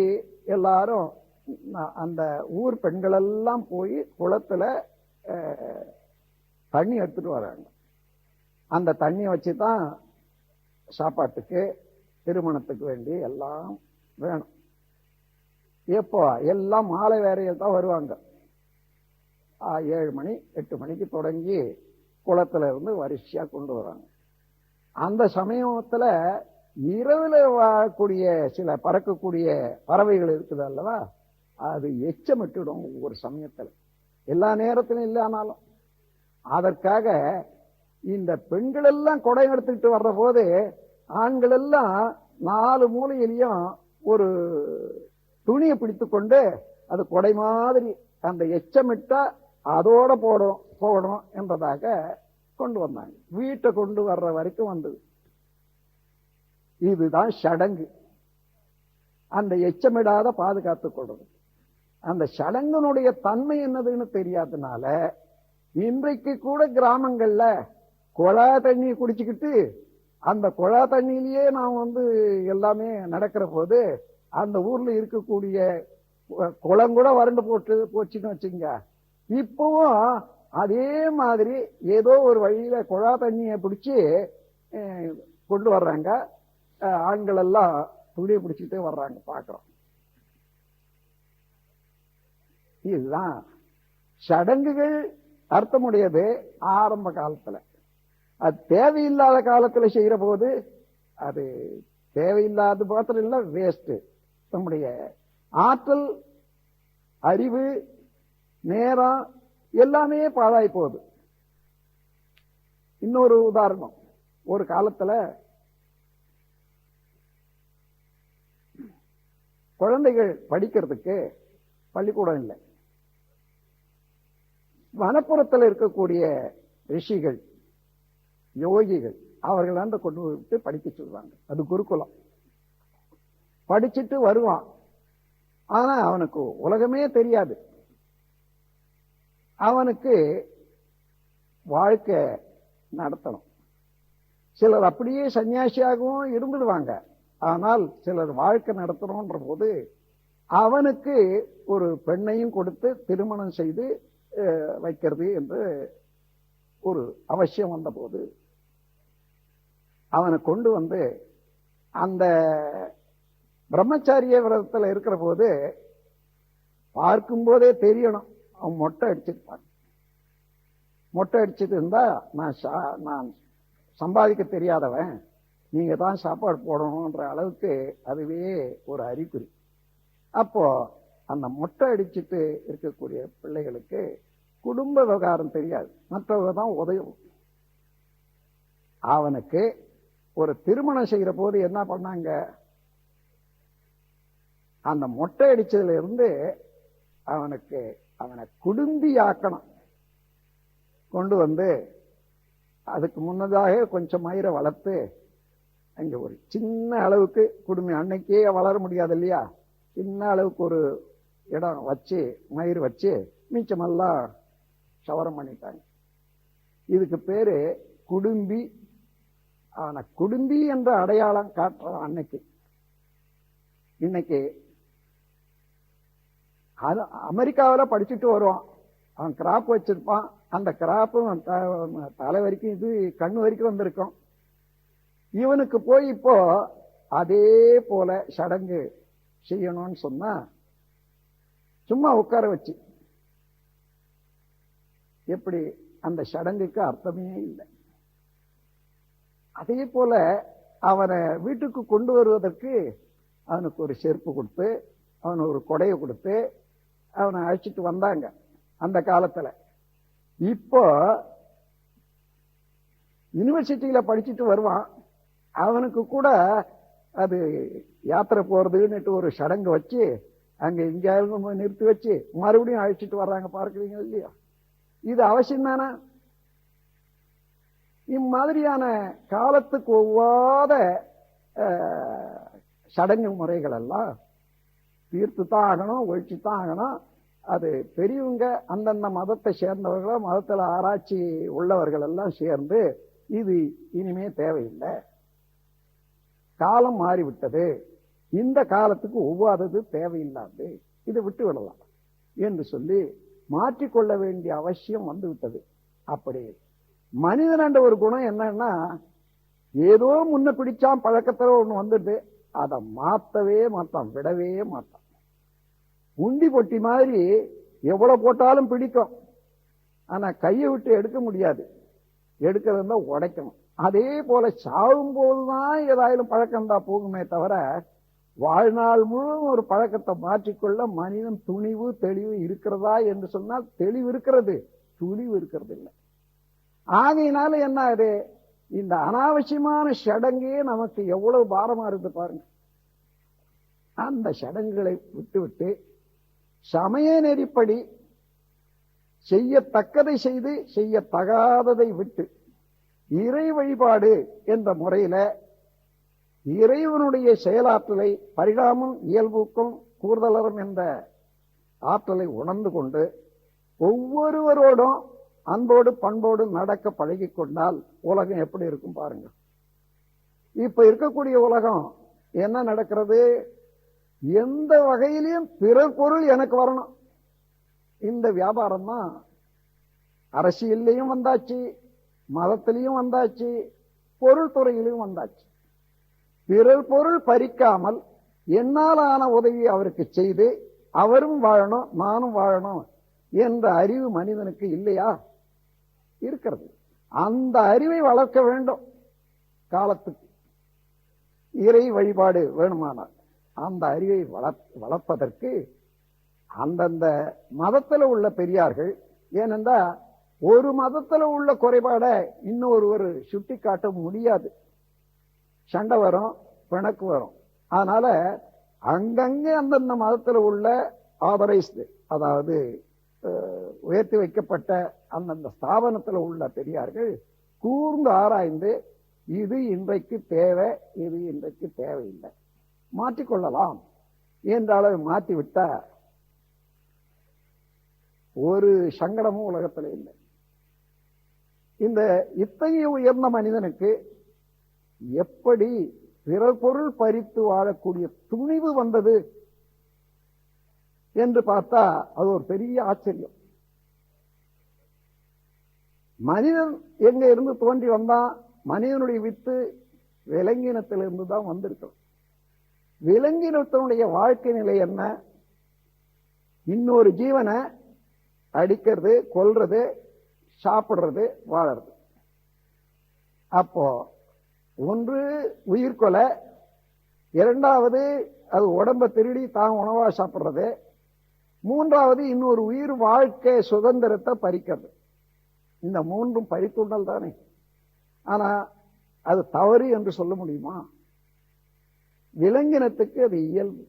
எல்லாரும் அந்த ஊர் பெண்கள் எல்லாம் போய் குளத்துல தண்ணி எடுத்துட்டு வராங்க. அந்த தண்ணியை வச்சுதான் சாப்பாட்டுக்கு திருமணத்துக்கு வேண்டி எல்லாம் வேணும். எப்போ எல்லாம் மாலை வேறையில் தான் வருவாங்க. 7 மணி 8 மணிக்கு தொடங்கி குளத்துல இருந்து வரிசையா கொண்டு வராங்க. அந்த சமயத்துல இரவுல வாழக்கூடிய சில பறக்கக்கூடிய பறவைகள் இருக்குது அல்லவா, அது எச்சமிட்டுடும் ஒவ்வொரு சமயத்துல, எல்லா நேரத்திலும் இல்லைனாலும். அதற்காக இந்த பெண்கள் எல்லாம் கொடை எடுத்துக்கிட்டு வர்ற போது ஆண்கள் எல்லாம் 4 மூலையிலையும் ஒரு துணியை பிடித்து கொண்டு அது கொடை மாதிரி அந்த எச்சமிட்டா அதோட போகணும் என்றதாக கொண்டு வந்தாங்க. வீட்டை கொண்டு வர்ற வரைக்கும் வந்தது. இதுதான் சடங்கு. அந்த எச்சமிடாத பாதுகாத்துக் கொள்றது. அந்த சடங்கினுடைய தன்மை என்னதுன்னு தெரியாதனால இன்றைக்கு கூட கிராமங்கள்ல குழா தண்ணி குடிச்சுக்கிட்டு அந்த குழா தண்ணியிலேயே நாம் எல்லாமே நடக்கிற போது அந்த ஊர்ல இருக்கக்கூடிய குளம் கூட வறண்டு போச்சுன்னு வச்சுங்க. இப்பவும் அதே மாதிரி ஏதோ ஒரு வழியில குழா தண்ணியை பிடிச்சி கொண்டு வர்றாங்க. ஆண்கள் எல்லாம் துணியை பிடிச்சிட்டே வர்றாங்க, பாக்குறோம். இதுதான் சடங்குகள் அர்த்தமுடையது ஆரம்ப காலத்துல. அது தேவையில்லாத காலத்துல செய்யற போது அது தேவையில்லாத மாத்திரம் இல்ல, வேஸ்ட். நம்முடைய ஆற்றல், அறிவு, நேரம் எல்லாமே பாழாய் போகுது. இன்னொரு உதாரணம், ஒரு காலத்துல குழந்தைகள் படிக்கிறதுக்கு பள்ளிக்கூடம் இல்லை. வனப்புறத்தில் இருக்கக்கூடிய ரிஷிகள், யோகிகள் அவர்கள் கொண்டு விட்டு படிக்க சொல்லுவாங்க. அது குருகுலம். படிச்சுட்டு வருவான். ஆனா அவனுக்கு உலகமே தெரியாது. அவனுக்கு வாழ்க்கை நடத்தணும். சிலர் அப்படியே சன்னியாசியாகவும் இருந்துடுவாங்க. ஆனால் சிலர் வாழ்க்கை நடத்தணும்ன்ற போது அவனுக்கு ஒரு பெண்ணையும் கொடுத்து திருமணம் செய்து வைக்கிறது என்று ஒரு அவசியம் வந்த போது அவனை கொண்டு அந்த பிரம்மச்சாரிய விரதத்தில் இருக்கிற போது பார்க்கும் போதே தெரியணும் அவன் மொட்டை அடிச்சிருப்பான். மொட்டை அடிச்சிட்டு இருந்தா நான் சம்பாதிக்க தெரியாதவன், நீங்க தான் சாப்பாடு போடணும்ன்ற அளவுக்கு அதுவே ஒரு அறிகுறி. அப்போ அந்த மொட்டை அடிச்சுட்டு இருக்கக்கூடிய பிள்ளைகளுக்கு குடும்ப விவகாரம் தெரியாது, மற்றவங்க தான் உதவும். அவனுக்கு ஒரு திருமணம் செய்யற போது என்ன பண்ணாங்க, அந்த மொட்டை அடிச்சதுல இருந்து அவனை குடும்பியாக்கணும். கொண்டு அதுக்கு முன்னதாக கொஞ்சம் மயிரை வளர்த்து அங்க ஒரு சின்ன அளவுக்கு குடுமி, அன்னைக்கே வளர முடியாது இல்லையா, சின்ன அளவுக்கு ஒரு இடம் வச்சு மயிர் வச்சு மிச்சமெல்லாம் சவரம் பண்ணிட்டாங்க. இதுக்கு பேரு குடும்பி. அவனை குடும்பி என்ற அடையாளம் காட்டுறான் அன்னைக்கு. இன்னைக்கு அமெரிக்காவில் படிச்சுட்டு வருவான். அவன் கிராப் வச்சிருப்பான். அந்த கிராப்பும் தலை வரைக்கும் இது கண்ணு வரைக்கும் வந்திருக்கும். இவனுக்கு போய் இப்போ அதே போல சடங்கு செய்யணும்னு சொன்னா சும்மா உட்கார வச்சு எப்படி, அந்த சடங்குக்கு அர்த்தமே இல்லை. அதே போல அவனை வீட்டுக்கு கொண்டு வருவதற்கு அவனுக்கு ஒரு செருப்பு கொடுத்து அவனுக்கு ஒரு கொடையை கொடுத்து அவனை அழைச்சிட்டு வந்தாங்க அந்த காலத்துல. இப்போ யூனிவர்சிட்டியில படிச்சுட்டு வருவான். அவனுக்கு கூட அது யாத்திரை போறதுன்னு ஒரு சடங்கு வச்சு அங்க இங்க நிறுத்தி வச்சு மறுபடியும் அழைச்சிட்டு வர்றாங்க, பார்க்கிறீங்க இல்லையா? இது அவசியம் தானே? இம்மாதிரியான காலத்துக்கு ஒவ்வாத சடங்கு முறைகள் எல்லாம் தீர்த்து தான் ஆகணும், ஒழிச்சு தான் ஆகணும். அது பெரியவங்க அந்தந்த மதத்தை சேர்ந்தவர்களோ மதத்துல ஆராய்ச்சி உள்ளவர்கள் எல்லாம் சேர்ந்து இது இனிமே தேவையில்லை, காலம் மாறிவிட்டது, இந்த காலத்துக்கு ஒவ்வாதது தேவையில்லாது, இதை விட்டு விடலாம் என்று சொல்லி மாற்றிக்கொள்ள வேண்டிய அவசியம் வந்து விட்டது. அப்படி மனிதன் என்ற ஒரு குணம் என்னன்னா, ஏதோ முன்ன பிடிச்சான் பழக்கத்துல ஒண்ணு வந்துட்டு அதை மாத்தவே மாட்டான், விடவே மாட்டான். உண்டி பொட்டி மாதிரி எவ்வளவு போட்டாலும் பிடிக்கும், ஆனா கையை விட்டு எடுக்க முடியாது, எடுக்கிறதா உடைக்கணும். அதே போல சாகும் போதுதான் ஏதாயிலும் பழக்கம் தான் போகுமே தவிர வாழ்நாள் முழுவதும் ஒரு பழக்கத்தை மாற்றிக்கொள்ள மனிதன் துணிவு தெளிவு இருக்கிறதா என்று சொன்னால் தெளிவு இருக்கிறது, துணிவு இருக்கிறது இல்லை. ஆகையினால என்ன ஆகுது, இந்த அனாவசியமான சடங்கே நமக்கு எவ்வளவு பாரமா இருக்கு பாருங்க. அந்த சடங்குகளை விட்டுவிட்டு சமய நெறிப்படி செய்யத்தக்கதை செய்து செய்யத்தகாததை விட்டு இறை வழிபாடு என்ற முறையில இறைவனுடைய செயலாற்றலை பரிணாமம் இயல்புக்கும் கூறுதலரும் என்ற ஆற்றலை உணர்ந்து கொண்டு ஒவ்வொருவரோடும் அன்போடு பண்போடு நடக்க பழகி கொண்டால் உலகம் எப்படி இருக்கும் பாருங்க. இப்ப இருக்கக்கூடிய உலகம் என்ன நடக்கிறது, எந்த வகையிலையும் பிறர் பொருள் எனக்கு வரணும், இந்த வியாபாரம் தான். அரசியல்லையும் வந்தாச்சு, மதத்திலையும் வந்தாச்சு, பொருள் துறையிலையும் வந்தாச்சு. பிறர் பொருள் பறிக்காமல் என்னால் ஆன உதவி அவருக்கு செய்து அவரும் வாழணும் நானும் வாழணும் என்ற அறிவு மனிதனுக்கு இல்லையா? இருக்கிறது. அந்த அறிவை வளர்க்க வேண்டும். காலத்துக்கு இறை வழிபாடு வேணுமானால் அந்த அறிவை வளர்ப்பதற்கு அந்தந்த மதத்தில் உள்ள பெரியார்கள், ஏனென்றா ஒரு மதத்தில் உள்ள குறைபாடை இன்னொருவர் சுட்டி காட்ட முடியாது, சண்டை வரும், பிணக்கு வரும். அதனால அங்கங்கே அந்தந்த மதத்தில் உள்ள ஆதரைஸ்டு, அதாவது உயர்த்தி வைக்கப்பட்ட அந்தந்த ஸ்தாபனத்தில் உள்ள பெரியார்கள் கூர்ந்து ஆராய்ந்து இது இன்றைக்கு தேவை, இது இன்றைக்கு தேவையில்லை, மாற்றிக்கொள்ளலாம் என்ற அளவு மாற்றிவிட்ட ஒரு சங்கடமும் உலகத்தில் இல்லை. இந்த இத்தகைய உயர்ந்த மனிதனுக்கு எப்படி பிறர் பொருள் பறித்து வாழக்கூடிய துணிவு வந்தது என்று பார்த்தா அது ஒரு பெரிய ஆச்சரியம். மனிதன் எங்க இருந்து தோன்றி வந்தான், மனிதனுடைய வித்து விலங்கினத்திலிருந்து தான் வந்திருக்கிறது. விலங்கினத்தினுடைய வாழ்க்கை நிலை என்ன, இன்னொரு ஜீவனை அடிக்கிறது, கொல்றது, சாப்பிடுறது, வாழறது. அப்போ ஒன்று உயிர்கொலை, இரண்டாவது அது உடம்ப திருடி தான் உணவா சாப்பிடுறது, மூன்றாவது இன்னொரு உயிர் வாழ்க்கை சுதந்திரத்தை பறிக்கிறது. இந்த மூன்றும் பறித்துண்டல் தானே. ஆனா அது தவறு என்று சொல்ல முடியுமா? விலங்கினத்துக்கு அது இயல்பு.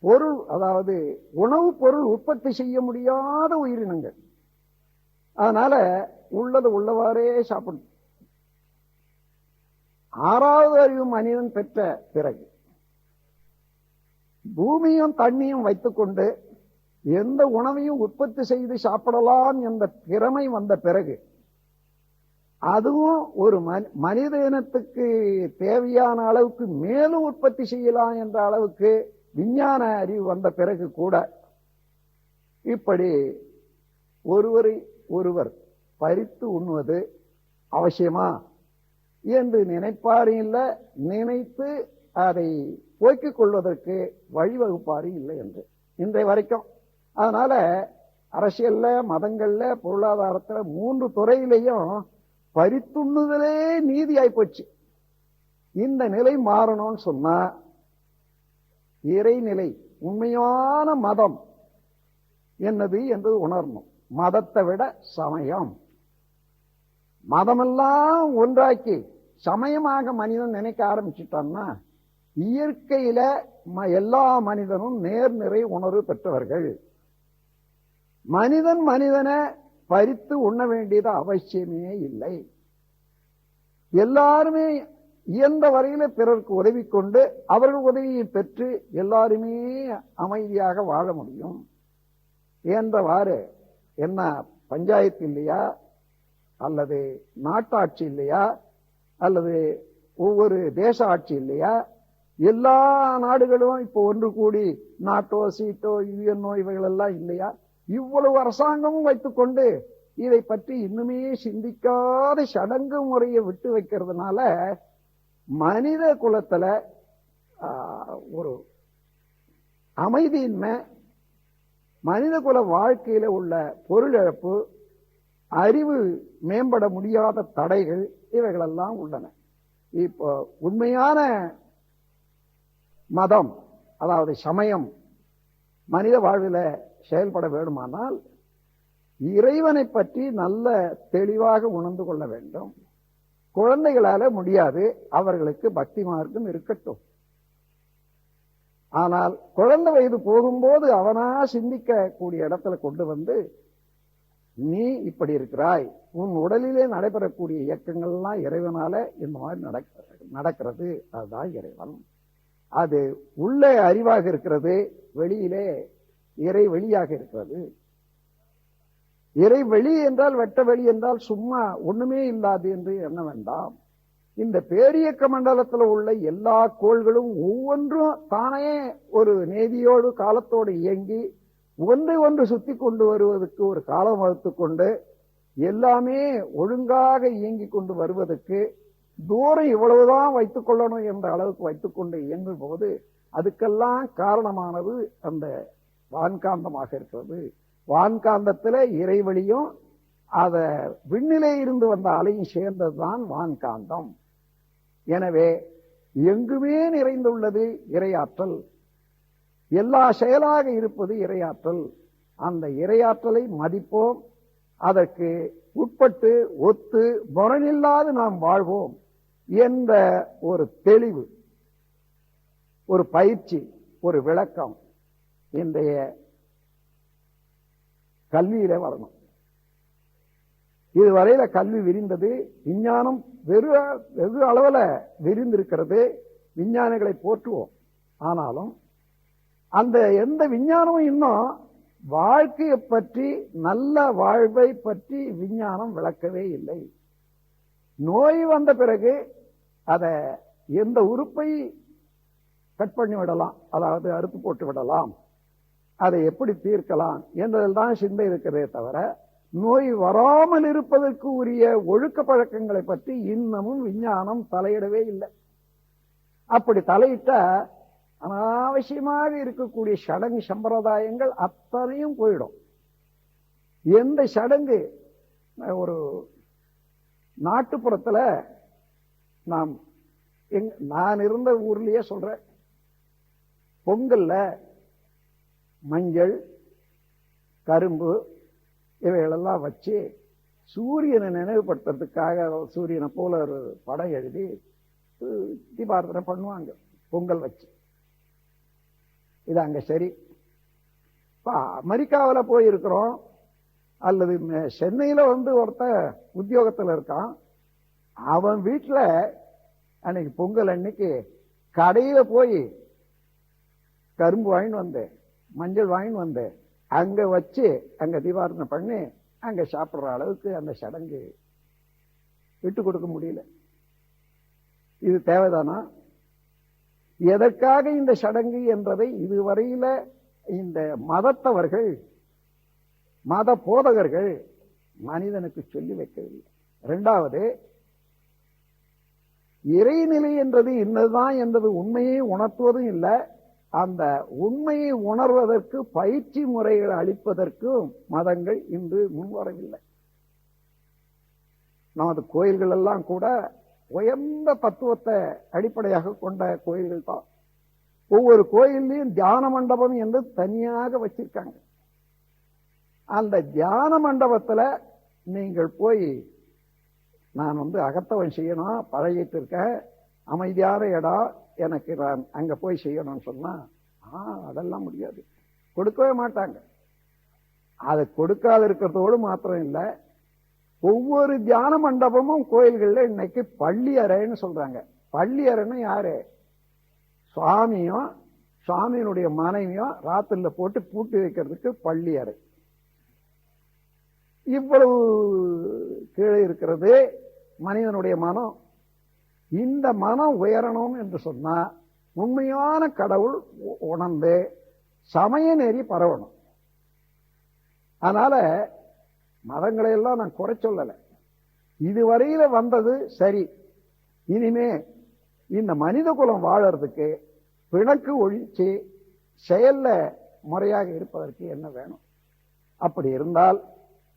பொருள், அதாவது உணவுப் பொருள் உற்பத்தி செய்ய முடியாத உயிரினங்கள். அதனால உள்ளது உள்ளவாறே சாப்பிடும். ஆறாவது அறிவு மனிதன் பெற்ற பிறகு பூமியும் தண்ணியும் வைத்துக்கொண்டு எந்த உணவையும் உற்பத்தி செய்து சாப்பிடலாம் என்ற திறமை வந்த பிறகு அதுவும் ஒரு மனித இனத்துக்கு தேவையான அளவுக்கு மேலும் உற்பத்தி செய்யலாம் என்ற அளவுக்கு விஞ்ஞான அறிவு வந்த பிறகு கூட இப்படி ஒருவரை ஒருவர் பறித்து உண்ணுவது அவசியமா என்று நினைப்பாரும் இல்லை, நினைத்து அதை போக்கிக் கொள்வதற்கு வழிவகுப்பாரும் இல்லை என்று இன்றைய வரைக்கும். அதனால அரசியல்ல, மதங்கள்ல, பொருளாதாரத்துல, மூன்று துறையிலையும் பறித்துண்ணுதலே நீதியாய் போச்சு. இந்த நிலை மாறணும்னு சொன்னா இறைநிலை, உண்மையான மதம் என்னது என்று உணரணும். மதத்தை விட சமயம், மதமெல்லாம் ஒன்றாக்கி சமயமாக மனிதன் நினைக்க ஆரம்பிச்சுட்டான்னா இயற்கையில எல்லா மனிதனும் நேர்நிறை உணர்வு பெற்றவர்கள். மனிதன் மனிதனை பறித்து உண்ண வேண்டியது அவசியமே இல்லை. எல்லாருமே இயன்ற வரையில பிறருக்கு உதவி கொண்டு அவர்கள் உதவியை பெற்று எல்லாருமே அமைதியாக வாழ முடியும். என்றவாறு என்ன பஞ்சாயத்து இல்லையா, அல்லது நாட்டாட்சி இல்லையா, அல்லது ஒவ்வொரு தேச ஆட்சி இல்லையா? எல்லா நாடுகளும் இப்போ ஒன்று கூடி நாட்டோ சீட்டோ யுஎன்ஓ இவைகள் எல்லாம் இல்லையா? இவ்வளவு அரசாங்கமும் வைத்துக்கொண்டு இதை பற்றி இன்னுமே சிந்திக்காத சடங்கு முறையை விட்டு வைக்கிறதுனால மனித குலத்துல ஒரு அமைதியின்மை, மனித குல வாழ்க்கையில உள்ள பொருள் இழப்பு, அறிவு மேம்பட முடியாத தடைகள் இவைகளெல்லாம் உள்ளன. இப்போ உண்மையான மதம், அதாவது சமயம் மனித வாழ்வில் செயல்பட வேண்டுமானால் இறைவனை பற்றி நல்ல தெளிவாக உணர்ந்து கொள்ள வேண்டும். குழந்தைகளால முடியாது, அவர்களுக்கு பக்தி மார்க்கம் இருக்கட்டும். ஆனால் குழந்தை வயது போகும்போது அவனா சிந்திக்க கூடிய இடத்துல கொண்டு வந்து, நீ இப்படி இருக்கிறாய், உன் உடலிலே நடைபெறக்கூடிய இயக்கங்கள்லாம் இறைவனால இந்த மாதிரி நடக்கிறது, அதுதான் இறைவன். அது உள்ளே அறிவாக இருக்கிறது, வெளியிலே இறை வெளியாக இருக்கிறது. இறை வெளி என்றால் வெட்ட வெளி என்றால் சும்மா ஒண்ணுமே இல்லாது என்று எண்ண வேண்டாம். இந்த பேரியக்க மண்டலத்தில் உள்ள எல்லா கோள்களும் ஒவ்வொன்றும் தானே ஒரு நேதியோடு காலத்தோடு இயங்கி ஒன்றை ஒன்று சுத்தி கொண்டு வருவதற்கு ஒரு காலம் வகுத்து கொண்டு எல்லாமே ஒழுங்காக இயங்கி கொண்டு வருவதற்கு தூரம் இவ்வளவுதான் வைத்துக் கொள்ளணும் என்ற அளவுக்கு வைத்துக்கொண்டு இயங்கும் போது அதுக்கெல்லாம் காரணமானது அந்த வான்காந்தமாக இருக்கிறது. வான்காந்தத்துல இறைவெளியும் அத விண்ணிலே இருந்து வந்த அலையும் சேர்ந்ததுதான் வான்காந்தம். எனவே எங்குமே நிறைந்துள்ளது இறையாற்றல், எல்லா செயலாக இருப்பது இறையாற்றல். அந்த இறையாற்றலை மதிப்போம், அதற்கு உட்பட்டு ஒத்து முரணில்லாது நாம் வாழ்வோம் என்ற ஒரு தெளிவு, ஒரு பயிற்சி, ஒரு விளக்கம் இன்றைய கல்வியில வரணும். இதுவரையில கல்வி விரிந்தது, விஞ்ஞானம் வெகு அளவுல விரிந்திருக்கிறது, விஞ்ஞானிகளை போற்றுவோம். ஆனாலும் அந்த எந்த விஞ்ஞானமும் இன்னும் வாழ்க்கையை பற்றி, நல்ல வாழ்வை பற்றி விஞ்ஞானம் விளக்கவே இல்லை. நோய் வந்த பிறகு அத எந்த உறுப்பை கட் பண்ணி விடலாம், அதாவது அறுத்து போட்டு விடலாம், அதை எப்படி தீர்க்கலாம் என்றதில் தான் சிந்தை இருக்கிறதே தவிர நோய் வராமல் இருப்பதற்கு உரிய ஒழுக்க பழக்கங்களை பற்றி இன்னமும் விஞ்ஞானம் தலையிடவே இல்லை. அப்படி தலையிட்ட அனாவசியமாக இருக்கக்கூடிய சடங்கு சம்பிரதாயங்கள் அத்தனையும் போயிடும். எந்த சடங்கு, ஒரு நாட்டுப்புறத்துல நான் இருந்த ஊர்லயே சொல்றேன், பொங்கல்ல மஞ்சள் கரும்பு இவைகளெல்லாம் வச்சு சூரியனை நினைவுபடுத்துறதுக்காக சூரியனை போல ஒரு படம் எழுதி தீபாரதனை பண்ணுவாங்க பொங்கல் வச்சு. இது அங்க சரி. இப்ப அமெரிக்காவில் போயிருக்கிறோம், அல்லது சென்னையில ஒருத்த உத்தியோகத்தில் இருக்கான், அவன் வீட்டுல அன்னைக்கு பொங்கல் அன்னைக்கு கடையில போய் கரும்பு வாங்கிட்டு வந்தேன், மஞ்சள் வாங்கிட்டு வந்தேன், அங்க வச்சு அங்க தீபாரதனை பண்ணி அங்க சாப்பிடுற அளவுக்கு அந்த சடங்கு விட்டு கொடுக்க முடியல. இது தேவைதானா? எதற்காக இந்த சடங்கு என்பதை இதுவரையில இந்த மதத்தவர்கள், மத போதகர்கள் மனிதனுக்கு சொல்லி வைக்கவில்லை. இரண்டாவது, இறைநிலை என்றது இன்னதுதான் என்பது உண்மையை உணர்த்துவதும் இல்லை. அந்த உண்மையை உணர்வதற்கு பயிற்சி முறைகளை அளிப்பதற்கும் மதங்கள் இன்று முன்வரவில்லை. நமது கோயில்கள் எல்லாம் கூட உயர்ந்த தத்துவத்தை அடிப்படையாக கொண்ட கோயில்கள் தான். ஒவ்வொரு கோயிலையும் தியான மண்டபம் என்று தனியாக வச்சிருக்காங்க. அந்த தியான மண்டபத்துல நீங்கள் போய், நான் அகத்தவன் செய்யணும், பழகிட்டு இருக்கேன், அமைதியான இடம், எனக்கு நான் அங்க போய் செய்யணும்னு சொன்னா அதெல்லாம் முடியாது, கொடுக்கவே மாட்டாங்க. அதை கொடுக்காத இருக்கிறதோடு மாத்திரம் இல்லை, ஒவ்வொரு தியான மண்டபமும் கோயில்கள்ல இன்னைக்கு பள்ளி அறைன்னு சொல்றாங்க. பள்ளி அறைன்னு யாரு? சுவாமியும் சுவாமியினுடைய மனைவியும் ராத்திரில போட்டு பூட்டி வைக்கிறதுக்கு பள்ளி அறை. இவ்வளவு கீழே இருக்கிறது மனிதனுடைய மனம். இந்த மனம் உயரணும் என்று சொன்னா உண்மையான கடவுள் உணர்ந்து சமய நெறி பரவணும். அதனால மதங்களை எல்லாம் நான் குறை சொல்லல. இதுவரையில வந்தது சரி. இனிமே இந்த மனித குலம் வாழறதுக்கு பிணக்கு ஒழிச்சு செயல்ல முறையாக இருப்பதற்கு என்ன வேணும்? அப்படி இருந்தால்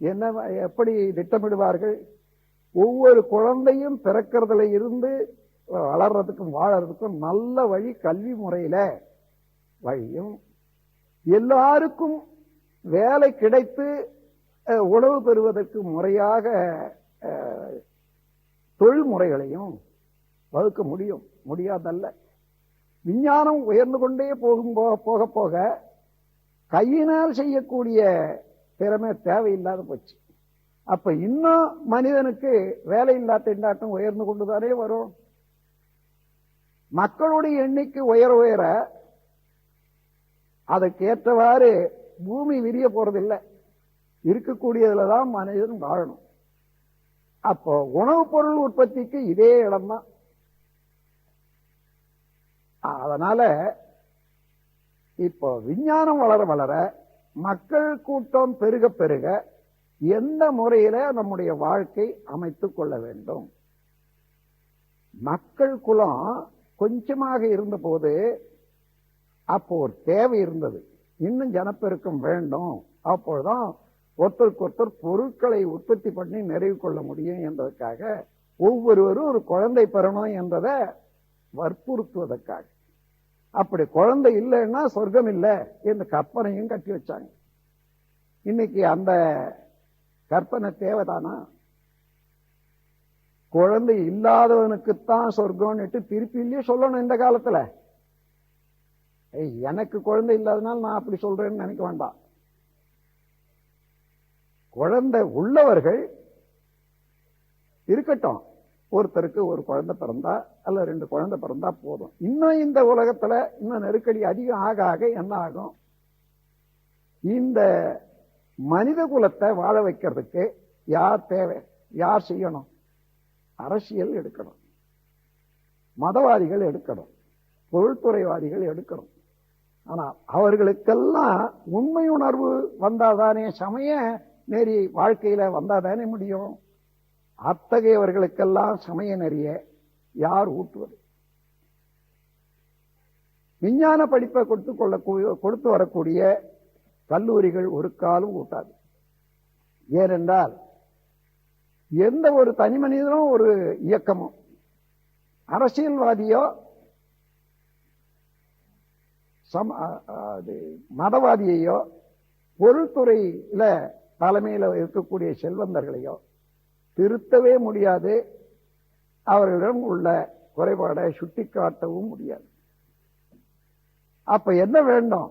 என்ன எப்படி திட்டமிடுவார்கள்? ஒவ்வொரு குழந்தையும் பிறக்கிறதுல இருந்து வளர்றதுக்கும் வாழறதுக்கும் நல்ல வழி கல்வி முறையில வழியும், எல்லாருக்கும் வேலை கிடைத்து உணவு பெறுவதற்கு முறையாக தொழில் முறைகளையும் வகுக்க முடியும். முடியாதல்ல. விஞ்ஞானம் உயர்ந்து கொண்டே போக போக கையினால் செய்யக்கூடிய திறமை தேவையில்லாத போச்சு. அப்ப இன்னும் மனிதனுக்கு வேலை இல்லாத திண்டாட்டம் உயர்ந்து கொண்டுதானே வரும். மக்களுடைய எண்ணிக்கை உயர உயர அதற்கு ஏற்றவாறு பூமி விரிய போறதில்லை. இருக்கக்கூடியதுலதான் மனிதன் வாழணும். அப்போ உணவுப் பொருள் உற்பத்திக்கு இதே இடம்தான். அதனால இப்போ விஞ்ஞானம் வளர வளர மக்கள் கூட்டம் பெருக பெருக எந்த முறையில நம்முடைய வாழ்க்கை அமைத்துக் கொள்ள வேண்டும்? மக்கள் குலம் கொஞ்சமாக இருந்த போது அப்போ ஒரு தேவை இருந்தது. இன்னும் ஜனப்பெருக்கம் வேண்டும். அப்பொழுதுதான் ஒருத்தருக்கு ஒருத்தர் பொருட்களை உற்பத்தி பண்ணி நிறைவு கொள்ள முடியும் என்பதற்காக ஒவ்வொருவரும் ஒரு குழந்தை பெறணும் என்பதை வற்புறுத்துவதற்காக. அப்படி குழந்தை இல்லைன்னா சொர்க்கம் இல்லை என்ற கற்பனையும் கட்டி வச்சாங்க. இன்னைக்கு அந்த கற்பனை தேவைதானா? குழந்தை இல்லாதவனுக்குத்தான் சொர்க்கம்னுட்டு திருப்பி இல்லையே சொல்லணும் இந்த காலத்துல. எனக்கு குழந்தை இல்லாதனால நான் அப்படி சொல்றேன்னு நினைக்க வேண்டாம். குழந்தை உள்ளவர்கள் இருக்கட்டும். ஒருத்தருக்கு ஒரு குழந்தை பிறந்தா அல்ல 2 குழந்தை பிறந்தா போதும். இன்னும் இந்த உலகத்துல இன்னும் நெருக்கடி அதிகம் ஆக ஆக என்ன ஆகும்? இந்த மனித குலத்தை வாழ வைக்கிறதுக்கு யார் தேவை? யார் செய்யணும்? அரசியல் எடுக்கணும், மதவாதிகள் எடுக்கணும், தொழில்துறைவாதிகள் எடுக்கணும். ஆனா அவர்களுக்கெல்லாம் உண்மை உணர்வு வந்தாதானே, சமய நெறி வாழ்க்கையில வந்தாதானே முடியும். அத்தகையவர்களுக்கெல்லாம் சமய நெறிய யார் ஊட்டுவது? விஞ்ஞான படிப்பை கொடுத்து வரக்கூடிய கல்லூரிகள் ஒரு காலம் ஊட்டாது. ஏனென்றால் எந்த ஒரு தனி மனிதனும் ஒரு இயக்கமும் அரசியல்வாதியோ மதவாதியையோ பொருள்துறையில தலைமையில் இருக்கக்கூடிய செல்வந்தர்களையோ திருத்தவே முடியாது. அவர்களிடம் உள்ள குறைபாடை சுட்டிக்காட்டவும் முடியாது. அப்ப என்ன வேண்டும்?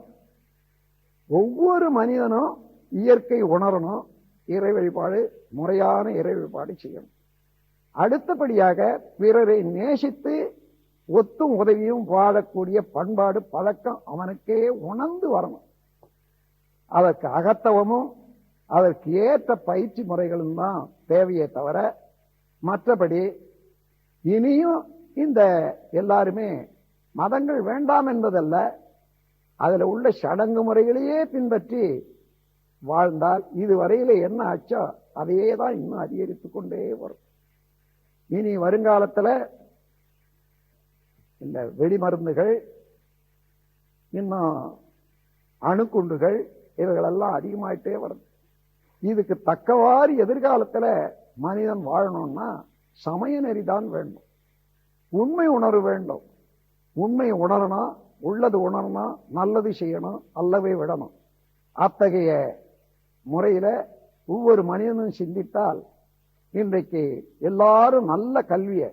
ஒவ்வொரு மனிதனும் இயற்கை உணரணும், இறை வழிபாடு, முறையான இறை வழிபாடு செய்யணும். அடுத்தபடியாக பிறரை நேசித்து ஒத்தும் உதவியும் வாழக்கூடிய பண்பாடு பழக்கம் அவனுக்கே உணர்ந்து வரணும். அதற்கு அகத்தவமும் அதற்கு ஏற்ற பயிற்சி முறைகளும் தான் தேவையே தவிர மற்றபடி இனியும் இந்த எல்லாருமே மதங்கள் வேண்டாம் என்பதல்ல. அதுல உள்ள சடங்கு முறைகளையே பின்பற்றி வாழ்ந்தால் இதுவரையில என்ன ஆச்சோ அதையே தான் இன்னும் அதிகரித்துக் கொண்டே வரும். இனி வருங்காலத்துல இந்த வெடிமருந்துகள், இன்னும் அணுக்குண்டுகள் இவைகளெல்லாம் அதிகமாயிட்டே வருது. இதுக்கு தக்கவாறு எதிர்காலத்துல மனிதன் வாழணும்னா சமய நெறிதான் வேண்டும், உண்மை உணர்வு வேண்டும். உண்மை உணரணும், உள்ளது உணரணும், நல்லது செய்யணும், அல்லவே விடணும். அத்தகைய முறையில ஒவ்வொரு மனிதனும் சிந்தித்தால் இன்றைக்கு எல்லாரும் நல்ல கல்வியை,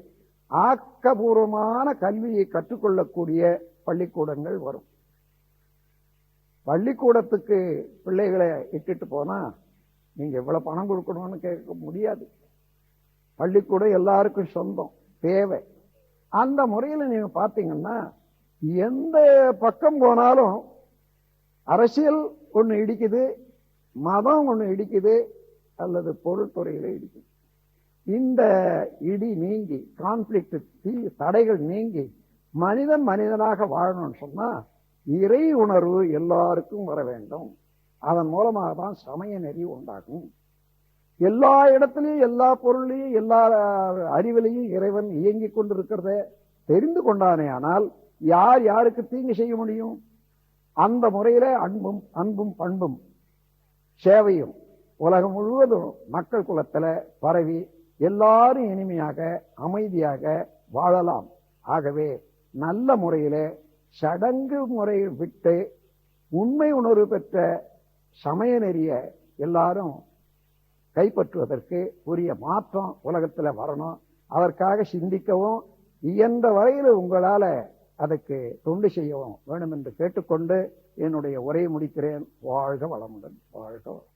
ஆக்கபூர்வமான கல்வியை கற்றுக்கொள்ளக்கூடிய பள்ளிக்கூடங்கள் வரும். பள்ளிக்கூடத்துக்கு பிள்ளைகளை இட்டுட்டு போனா நீங்க எவ்வளவு பணம் கொடுக்கணும்னு கேட்க முடியாது. பள்ளிக்கூடம் எல்லாருக்கும் சொந்தம், தேவை. அந்த முறையில் நீங்க பாத்தீங்கன்னா எந்த பக்கம் போனாலும் அரசியல் ஒண்ணு இடிக்குது, மதம் ஒண்ணு இடிக்குது, அல்லது பொருள்துறையில இடிக்கும். இந்த இடி நீங்கி, கான்ஃபிளிக்ட் தடைகள் நீங்கி மனிதன் மனிதனாக வாழணும்னு சொன்னா இறை உணர்வு எல்லாருக்கும் வர வேண்டும். அதன் மூலமாக தான் சமய நெறி உண்டாகும். எல்லா இடத்துலையும், எல்லா பொருளையும், எல்லா அறிவிலையும் இறைவன் இயங்கிக் கொண்டிருக்கிறத தெரிந்து கொண்டானே ஆனால் யார் யாருக்கு தீங்கு செய்ய முடியும்? அந்த முறையில அன்பும் பண்பும் சேவையும் உலகம் முழுவதும் மக்கள் குலத்துல பரவி எல்லாரும் இனிமையாக அமைதியாக வாழலாம். ஆகவே நல்ல முறையில சடங்கு முறையை விட்டு உண்மை உணர்வு பெற்ற சமய நெறிய எல்லாரும் கைப்பற்றுவதற்கு உரிய மாற்றம் உலகத்துல வரணும். அதற்காக சிந்திக்கவும் இயன்ற வரையில் உங்களால அதுக்கு தொண்டு செய்யவும் வேணும் என்று கேட்டுக்கொண்டு என்னுடைய உரையை முடிக்கிறேன். வாழ்க வளமுடன். வாழ்க வளம்.